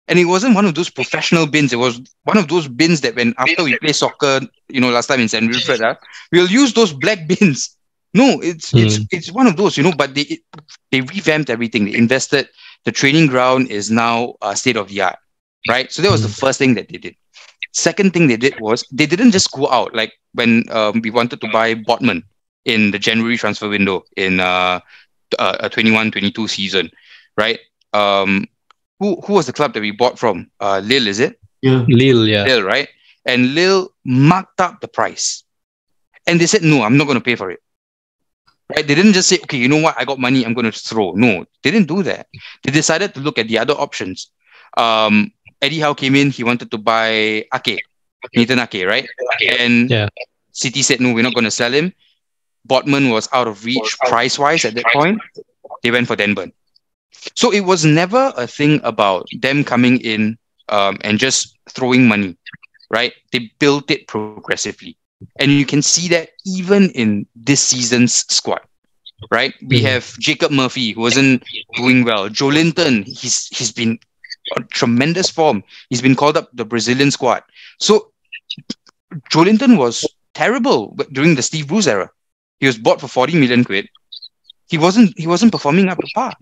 And it wasn't one of those professional bins. It was one of those bins that after we play soccer, last time in St. Wilfred, we'll use those black bins. No, it's one of those, but they revamped everything. They invested. The training ground is now state of the art, right? So that was the first thing that they did. Second thing they did was they didn't just go out like when we wanted to buy Botman in the January transfer window in a 21-22 season, right? Who was the club that we bought from? Lille, is it? Yeah. Lille, yeah. Lille, right? And Lille marked up the price. And they said, no, I'm not going to pay for it. Right? They didn't just say, okay, you know what? I got money, I'm going to throw. No, they didn't do that. They decided to look at the other options. Eddie Howe came in, he wanted to buy Nathan Ake, right? And City said, no, we're not going to sell him. Botman was out of reach price-wise at that point. They went for Denburn. So it was never a thing about them coming in and just throwing money, right? They built it progressively. And you can see that even in this season's squad, right? We have Jacob Murphy, who wasn't doing well. Joelinton, he's been on tremendous form. He's been called up the Brazilian squad. So Joelinton was terrible during the Steve Bruce era. He was bought for 40 million quid. He wasn't performing up to par.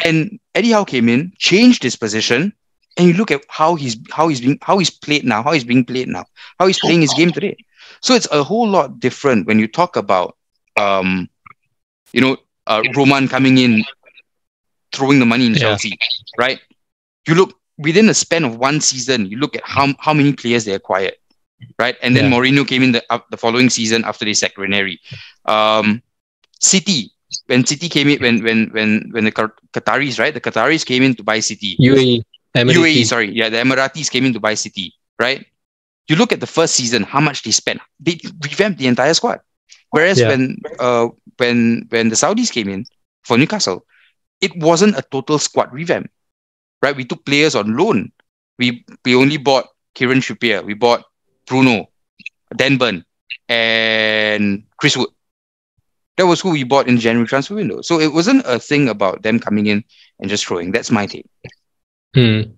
And Eddie Howe came in, changed his position, and you look at how he's being playing now, how he's playing his game today. So it's a whole lot different when you talk about Roman coming in, throwing the money in Chelsea, right? You look within a span of one season, you look at how many players they acquired, right? And then Mourinho came in the following season after they sacked Ranieri. City. When City came in, when the Qataris, right? The Qataris came in to buy City. UAE, the Emiratis came in to buy City, right? You look at the first season, how much they spent. They revamped the entire squad. Whereas when the Saudis came in for Newcastle, it wasn't a total squad revamp, right? We took players on loan. We only bought Kieran Trippier. We bought Bruno, Denburn, and Chris Wood. That was who we bought in the January transfer window. So it wasn't a thing about them coming in and just throwing. That's my take. The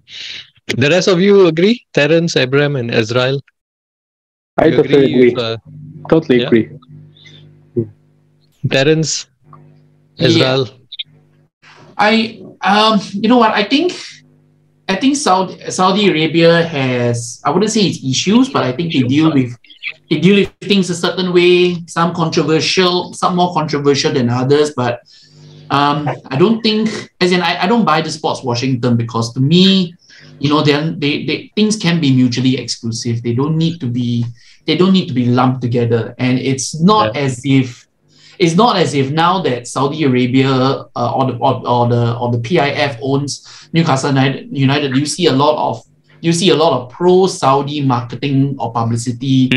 rest of you agree? Terence, Abram, and Azrail? I totally agree. Totally agree. Terence, Azrail? You know what? I think Saudi Arabia has, I wouldn't say it's issues, but I think they deal with things a certain way. Some controversial, some more controversial than others. But I don't think, as in, I don't buy the sports washing term, because to me, you know, they things can be mutually exclusive. They don't need to be lumped together. And it's not as if now that Saudi Arabia or the PIF owns Newcastle United, you see a lot of pro-Saudi marketing or publicity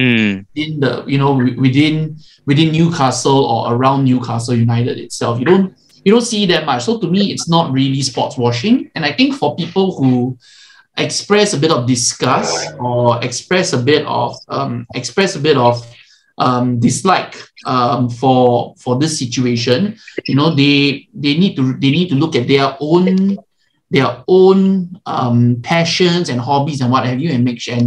in the, you know, within Newcastle or around Newcastle United itself. You don't see that much. So to me, it's not really sports washing. And I think for people who express a bit of disgust or express a bit of dislike for this situation, you know, they need to look at their own passions and hobbies and what have you, and make sure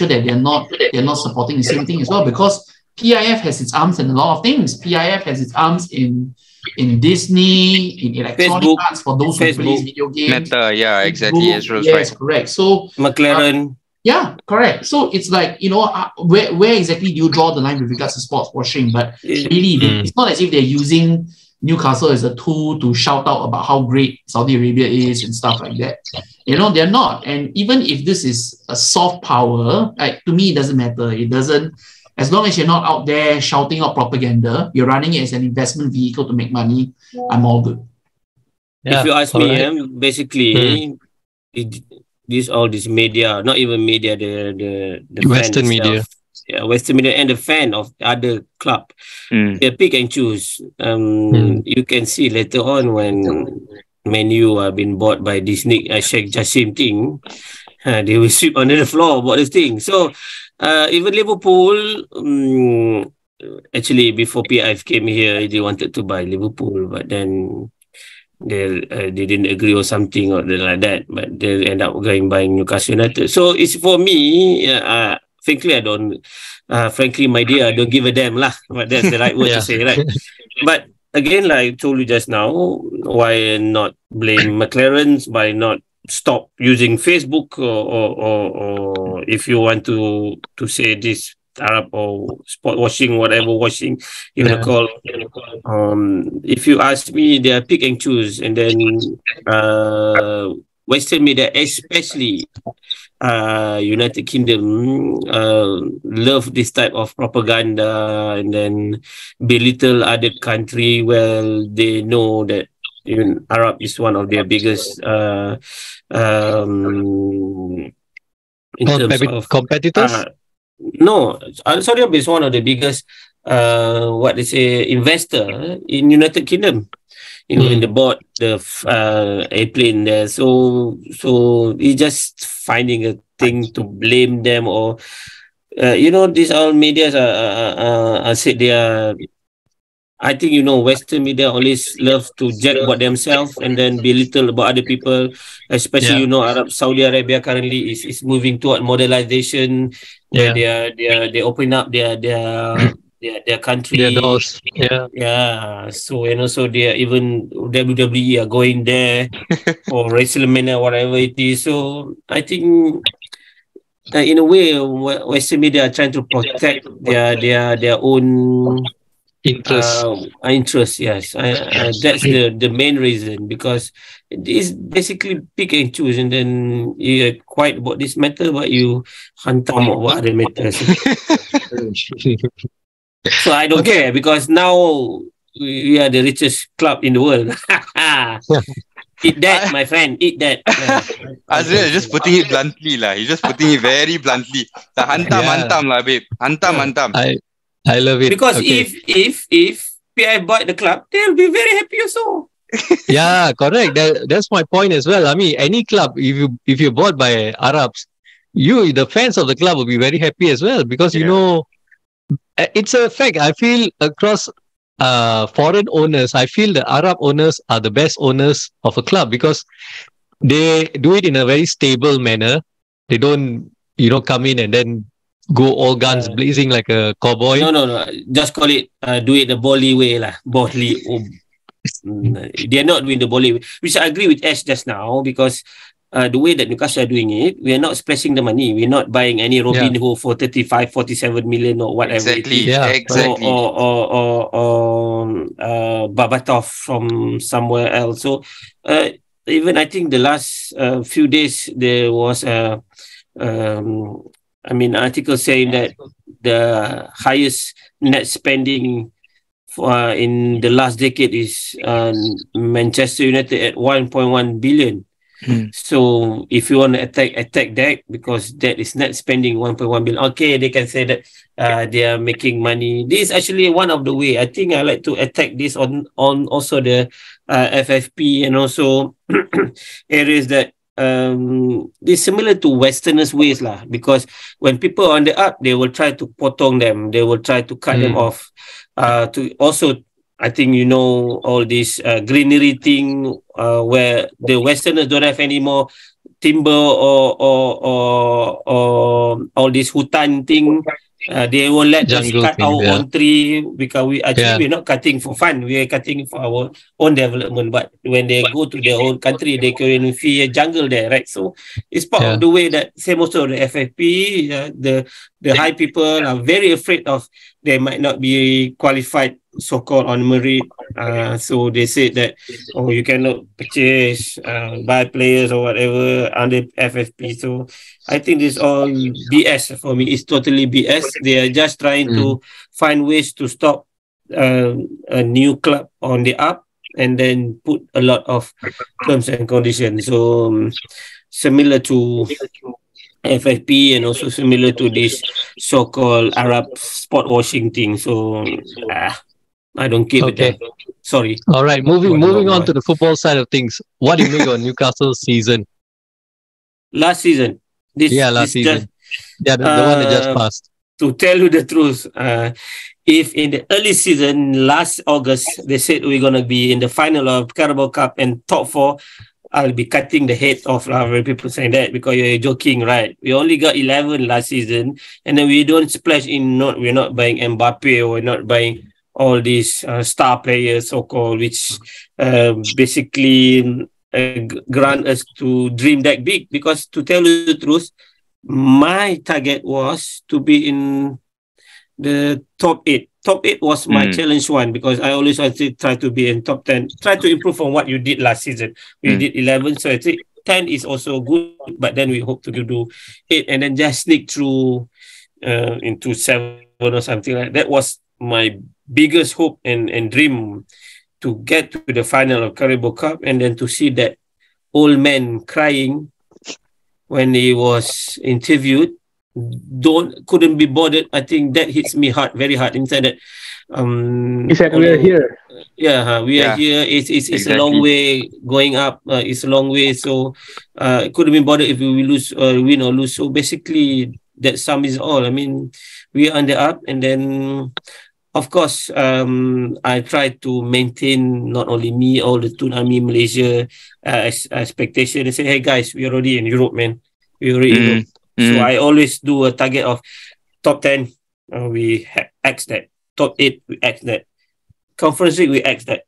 that they're not supporting the same thing as well, because PIF has its arms in a lot of things. PIF has its arms in Disney, in electronic arts for those who play video games. Meta, yeah, exactly. Azrail's yes, right. correct. So McLaren. yeah, correct. So it's like, you know, where exactly do you draw the line with regards to sports washing? But really, it's not as if they're using Newcastle as a tool to shout out about how great Saudi Arabia is and stuff like that. You know, they're not. And even if this is a soft power, like, to me, it doesn't matter. It doesn't, as long as you're not out there shouting out propaganda, you're running it as an investment vehicle to make money, I'm all good. If you ask me, basically, all this media, not even media, the Western media. Yeah, Western media and the fan of other club, they pick and choose. You can see later on when Man U are being bought by Disney, Sheikh Jassim thing, they will sweep under the floor about this thing. So even Liverpool, actually before PIF came here, they wanted to buy Liverpool, but then they didn't agree or something or like that, but they end up buying Newcastle United. So it's for me, frankly, frankly, my dear, I don't give a damn lah. But that's the right word to say, right? But again, like I told you just now, why not blame McLaren's by not stop using Facebook or if you want to say this Arab or sport washing, whatever washing you want to call. If you ask me, they are pick and choose, and then Western media, especially United Kingdom, love this type of propaganda and then belittle other country. Well, they know that even Arab is one of their biggest in terms of competitors. No, Saudi Arabia is one of the biggest, investor in United Kingdom. You know, in the board, the airplane there. So it's just finding a thing to blame them, or you know, these all medias are said they are. I think, you know, Western media always love to jack about themselves and then belittle about other people, especially, you know, Saudi Arabia currently is moving toward modernization, where they open up their country. Their doors. So, and also they are even WWE are going there for WrestleMania, whatever it is. So I think in a way, Western media are trying to protect their own interest, yes. That's the main reason, because it's basically pick and choose, and then you're quiet about this matter, but you hantam about other matters. So I don't care, because now we are the richest club in the world. Eat that, my friend. Eat that. Azrail just putting it bluntly lah. He's just putting it very bluntly. Hantam lah, babe. Hantam. I love it. Because if PI bought the club, they'll be very happy also. Yeah, correct. That's my point as well. I mean, any club, if you're bought by Arabs, the fans of the club will be very happy as well, because you know, it's a fact. I feel across foreign owners, I feel the Arab owners are the best owners of a club, because they do it in a very stable manner. They don't, you know, come in and then go all guns blazing like a cowboy. No. Just call it, do it the Bolly way lah. Bolly. they are not doing the volley, which I agree with Ash just now, because the way that Newcastle are doing it, we are not splashing the money. We're not buying any Robinho for 35, 47 million or whatever it is. Exactly. Or Babatov from somewhere else. So even I think the last few days there was article saying that the highest net spending in the last decade is Manchester United at 1.1 billion. So if you want to attack that, because that is net spending 1.1 billion, okay, they can say that they are making money. This is actually one of the way. I think I like to attack this on also the FFP and also areas that it's similar to Westerners' ways lah. Because when people are on the up, they will try to potong them. They will try to cut them off. To also, I think you know all this greenery thing where the Westerners don't have any more timber or all this hutan thing. They won't let us cut our own tree, because we're not cutting for fun. We are cutting for our own development. But when they go to their own country, they can see a jungle there, right? So it's part of the way that same also the FFP, the high people are very afraid of they might not be qualified, so-called on merit. So they said that, you cannot purchase, buy players or whatever under FFP. So I think this all BS for me. It's totally BS. They are just trying to find ways to stop a new club on the up and then put a lot of terms and conditions. So similar to FFP and also similar to this so-called Arab sport washing thing. So I don't give it that. Sorry. All right. Moving on to the football side of things. What do you make of Newcastle's season? Last season. Last season. The one that just passed. To tell you the truth, if in the early season, last August, they said we're going to be in the final of Carabao Cup and top 4, I'll be cutting the head off when people saying that, because you're joking, right? We only got 11 last season, and then we don't splash in. We're not buying Mbappe, or we're not buying all these star players, so-called, which basically grant us to dream that big. Because to tell you the truth, my target was to be in the top 8. Top 8 was my challenge one, because I always try to be in top 10. Try to improve on what you did last season. We did 11, so I think 10 is also good, but then we hope to do 8 and then just sneak through into 7 or something like that. That was my biggest hope and dream, to get to the final of Carabao Cup and then to see that old man crying when he was interviewed. Couldn't be bothered. I think that hits me hard, very hard inside that. He said we are here. We are here. It's exactly. A long way going up. It's a long way. So couldn't be bothered if we lose, win or lose. So basically, that sum is all. I mean, we are on the up, and then of course, I try to maintain, not only me, all the Toon Army Malaysia expectation. They say, hey guys, we're already in Europe, man. We're already in Europe. So I always do a target of top 10. We X that. Top 8, we X that. Conference League, we X that.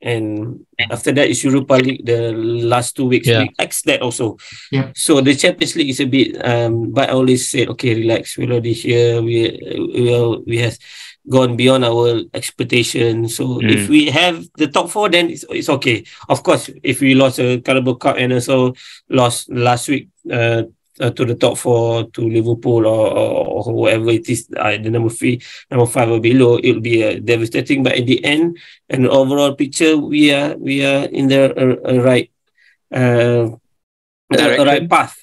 And after that is Europa League, the last 2 weeks, we X that also. Yeah. So the Champions League is a bit, but I always said, okay, relax. We're already here. We have gone beyond our expectation. So if we have the top 4, then it's okay. Of course, if we lost a Carabao Cup and also lost last week to the top 4, to Liverpool or whoever it is, the number 3, number 5 or below, it will be devastating. But in the end, an overall picture, we are in the right path.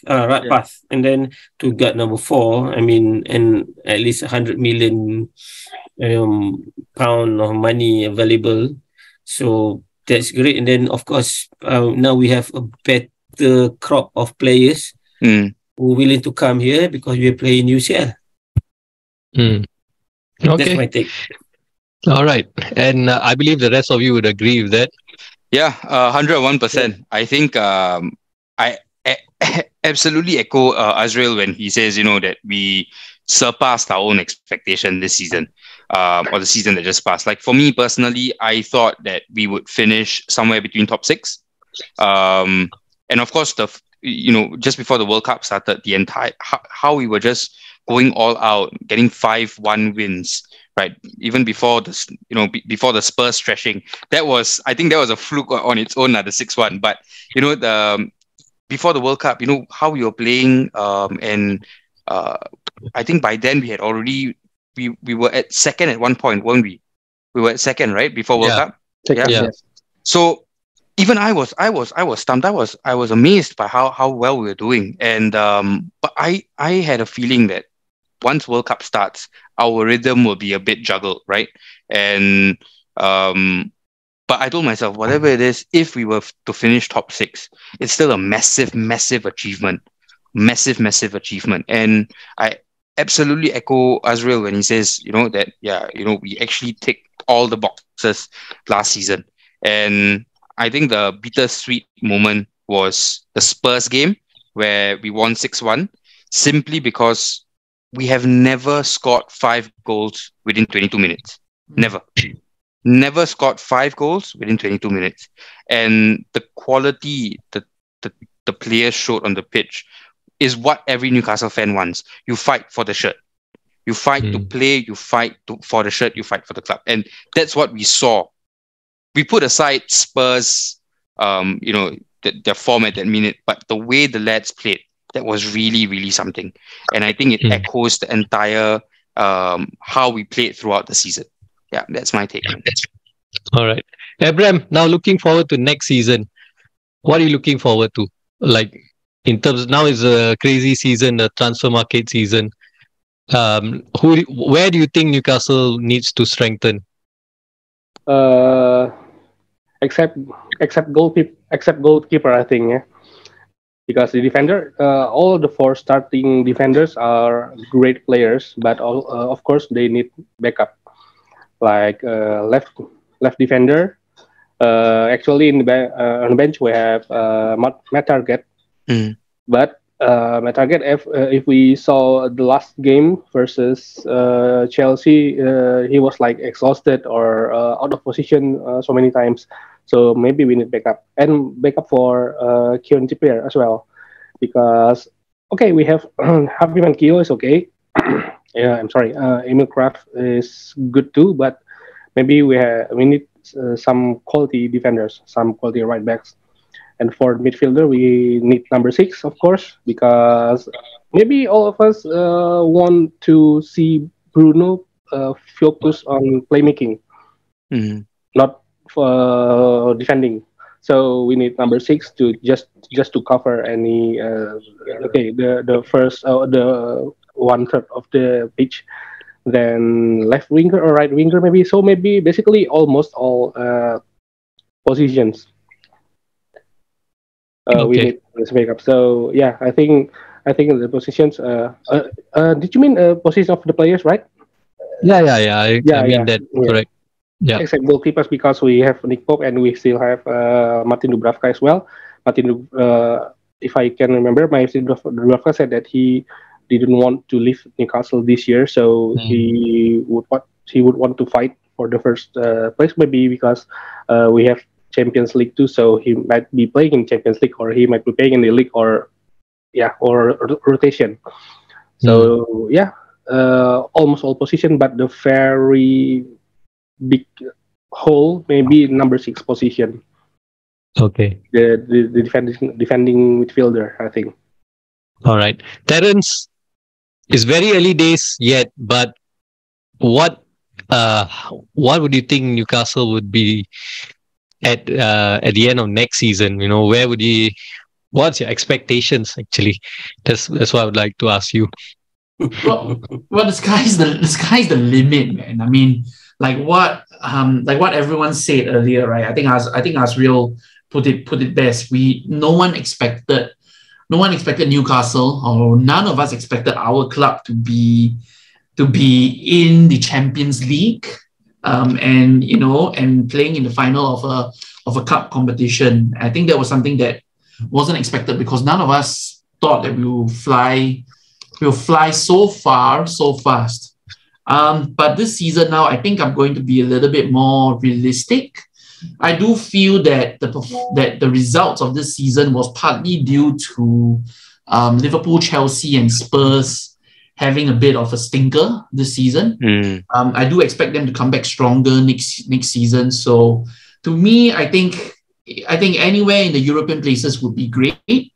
And then to get number 4, I mean, and at least 100 million pound of money available. So that's great. And then of course, now we have a better crop of players who are willing to come here, because we are playing UCL. Okay. That's my take. All right. And I believe the rest of you would agree with that. Yeah, 101%. I think I absolutely echo Azrail when he says, that we surpassed our own expectation this season. or the season that just passed. Like for me personally, I thought that we would finish somewhere between top 6. And of course, just before the World Cup started, the entire how we were just going all out, getting 5-1 wins, right? Even before this, before the Spurs thrashing, I think that was a fluke on its own, the 6-1. But before the World Cup, how we were playing, and I think by then we had already we were at second at one point, weren't we? We were at second, right, before World Cup. Second, yeah. Yes. So even I was stumped. I was amazed by how well we were doing, and but I had a feeling that once World Cup starts, our rhythm will be a bit juggled, right? And but I told myself, whatever it is, if we were to finish top 6, it's still a massive achievement, massive achievement. And I absolutely echo Azrail when he says, that we actually ticked all the boxes last season. And I think the bittersweet moment was the Spurs game where we won 6-1, simply because we have never scored 5 goals within 22 minutes. Never scored 5 goals within 22 minutes. And the quality the players showed on the pitch is what every Newcastle fan wants. You fight for the shirt. You fight to play, you fight for the shirt, you fight for the club. And that's what we saw. We put aside Spurs, their form at that minute, but the way the lads played, that was really, really something. And I think it echoes the entire how we played throughout the season. Yeah, that's my take. All right. Abram, now looking forward to next season. What are you looking forward to? Like, in terms of, now is a crazy season, a transfer market season. Where do you think Newcastle needs to strengthen? Except goalkeeper, I think, yeah. Because the defender, all the 4 starting defenders are great players, but of course they need backup. Like left defender. Actually, on the bench we have Matt Target. But Matt Target, if we saw the last game versus Chelsea, he was like exhausted or out of position so many times. So maybe we need backup for Kieran Trippier as well, because we have Harvey Mankio is okay. Yeah, I'm sorry. Emil Kraft is good too, but maybe we need some quality defenders, some quality right backs. And for midfielder, we need number 6, of course, because maybe all of us want to see Bruno focus on playmaking, not for defending. So we need number 6 to just to cover any the first the 1/3 of the pitch, then left winger or right winger maybe. So maybe basically almost all positions. We need this backup. So yeah, I think the positions. Did you mean position of the players, right? Yeah. I mean that. Correct. Yeah. Except goalkeepers, because we have Nick Pope and we still have Martin Dubravka as well. If I can remember, Martin Dubravka said that he didn't want to leave Newcastle this year, so he would want to fight for the first place, maybe because we have Champions League too, so he might be playing in Champions League, or he might be playing in the league, or rotation. So almost all position, but the very big hole maybe number 6 position. Okay. The defending midfielder, I think. All right, Terence. It's very early days yet, but what would you think Newcastle would be at the end of next season? Where would you? What's your expectations? Actually, that's what I would like to ask you. Well, the sky's the limit, man. I mean, like what everyone said earlier, right? I think Azrail put it best. No one expected Newcastle, or none of us expected our club to be in the Champions League, and playing in the final of a cup competition. I think that was something that wasn't expected, because none of us thought that we will fly so far so fast. But this season now, I think I'm going to be a little bit more realistic. I do feel that the results of this season was partly due to Liverpool, Chelsea, and Spurs having a bit of a stinker this season. I do expect them to come back stronger next season. So to me, I think anywhere in the European places would be great.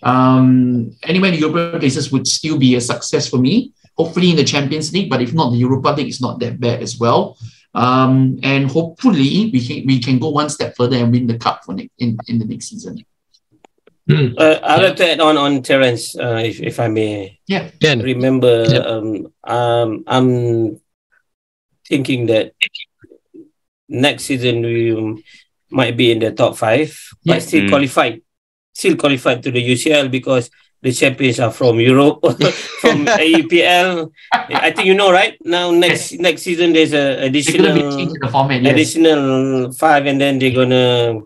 Anywhere in the European places would still be a success for me. Hopefully in the Champions League, but if not, the Europa League is not that bad as well. And hopefully we can go one step further and win the cup in the next season. I'd like to add on Terence, if I may. Yeah. Remember, I'm thinking that next season we might be in the top 5, but still qualified to the UCL because the champions are from Europe, from EPL. I think you know, right? Now next season there's a additional 5, and then they're gonna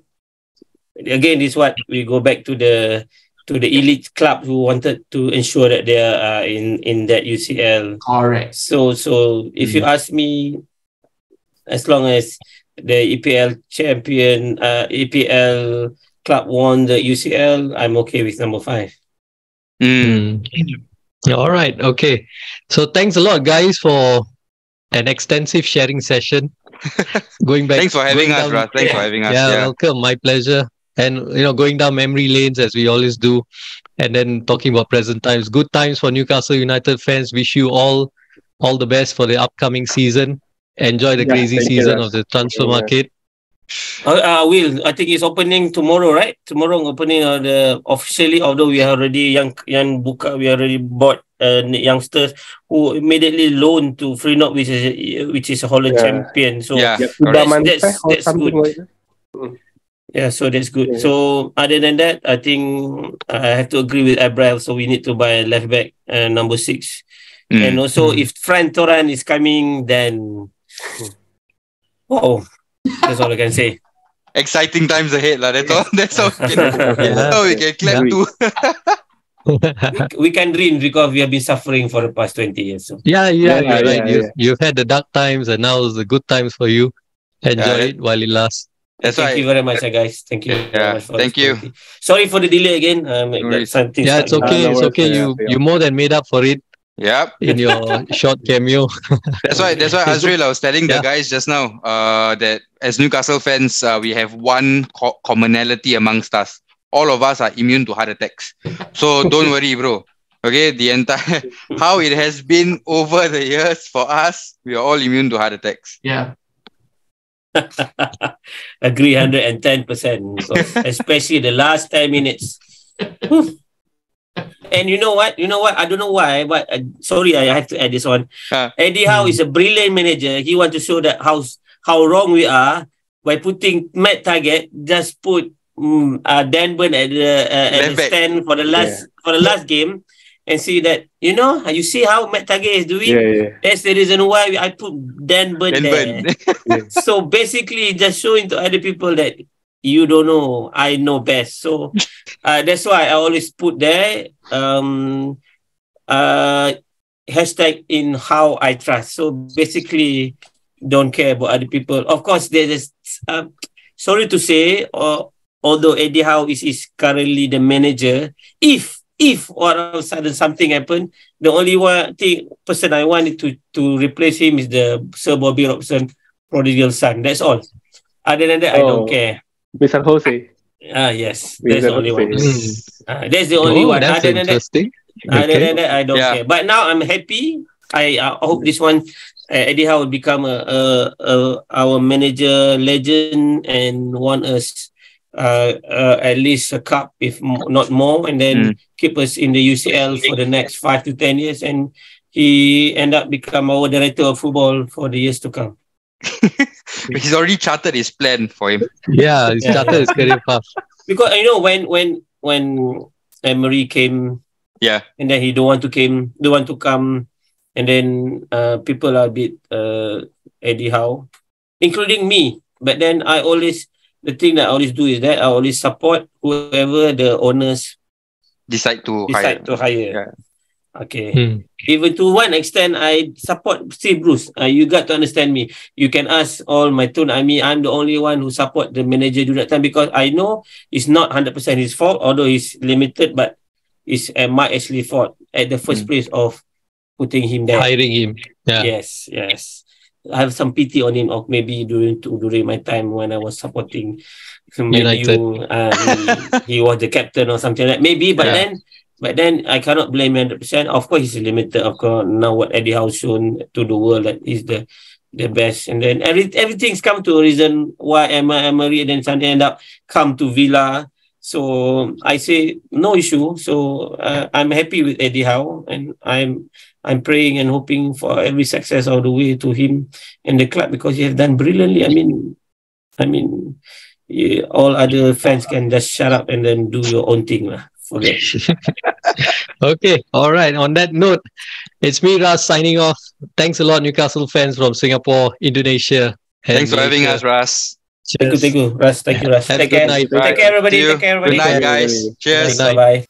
again. This is what we go back to the elite club who wanted to ensure that they are in that UCL. Correct. So if you ask me, as long as the EPL champion, EPL club won the UCL, I'm okay with number 5. All right. Okay. So thanks a lot, guys, for an extensive sharing session. Going back. Thanks for having us, Ras. Thanks for having us. Yeah, welcome. My pleasure. And going down memory lanes as we always do, and then talking about present times, good times for Newcastle United fans. Wish you all the best for the upcoming season. Enjoy the crazy season of the transfer market. Will, I think it's opening tomorrow, right? Tomorrow opening officially, although we are already young Buka, we already bought youngsters who immediately loaned to Freenot, which is a Holland champion. So that's good. Like that. Yeah, so that's good. So other than that, I think I have to agree with Azrail. So we need to buy a left back, number 6. And also if Fran Torran is coming, then that's all I can say. Exciting times ahead, lah. That's all. That's all we can clap to. We can dream because we have been suffering for the past 20 years. So. Right. You've had the dark times, and now it's the good times for you. Enjoy it while it lasts. Thank you very much, guys. Thank you very much. Thank you. Sorry for the delay again. It's okay. It's okay. You more than made up for it. Yep. In your short cameo. That's why Azrail, I was telling the guys just now that as Newcastle fans, we have one commonality amongst us. All of us are immune to heart attacks. So don't worry, bro. Okay, the entire how it has been over the years for us, we are all immune to heart attacks. Yeah. Agree 110%, especially the last 10 minutes. And you know what? I don't know why, but sorry, I have to add this on. Eddie Howe is a brilliant manager. He wants to show that how wrong we are by putting Matt Target. Just put Dan Burn at the stand for the last game, and see that you see how Matt Target is doing. That's the reason why I put Dan Burn there. So basically, just showing to other people that you don't know, I know best. So that's why I always put there hashtag in how I trust. So basically, don't care about other people. Of course, there's sorry to say, although Eddie Howe is currently the manager, if all of a sudden something happened, the only person I wanted to replace him is the Sir Bobby Robson, prodigal son. That's all. Other than that, I don't care. Mr. Jose. Yes. That's the only one. That's the only one. That's interesting. Other than that, I don't care. But now I'm happy. I hope this one, Eddie Howe will become our manager legend and won us at least a cup, if not more, and then keep us in the UCL for the next 5 to 10 years. And he end up become our director of football for the years to come. He's already charted his plan for him. Yeah, he's charted his career path. Because when Emery came, and then he don't want to come, and then people are a bit Eddie Howe, including me. But then the thing that I always do is that I always support whoever the owners decide to hire. Okay. Even to one extent, I support still Bruce. You got to understand me. You can ask all my Toon Army. I'm the only one who support the manager during that time because I know it's not 100% his fault, although he's limited, but it's my actually fault at the first place of putting him there. Hiring him. Yeah. Yes. I have some pity on him of maybe during my time when I was supporting United. he was the captain or something like that. Maybe, but then I cannot blame him 100%. Of course, he's limited. Of course, now what Eddie Howe shown to the world that he's the best. And then everything's come to a reason why Emery and then Sunday end up come to Villa. So I say no issue. So I'm happy with Eddie Howe, and I'm praying and hoping for every success all the way to him and the club because he has done brilliantly. I mean, all other fans can just shut up and then do your own thing lah. Forget. Okay. All right. On that note, it's me, Ras, signing off. Thanks a lot, Newcastle fans from Singapore, Indonesia. Thanks for having us, Ras. Thank you, Ras. Thank you, Ras. Have a good night. Take care, everybody. Good night, guys. Cheers. Good night. Bye-bye.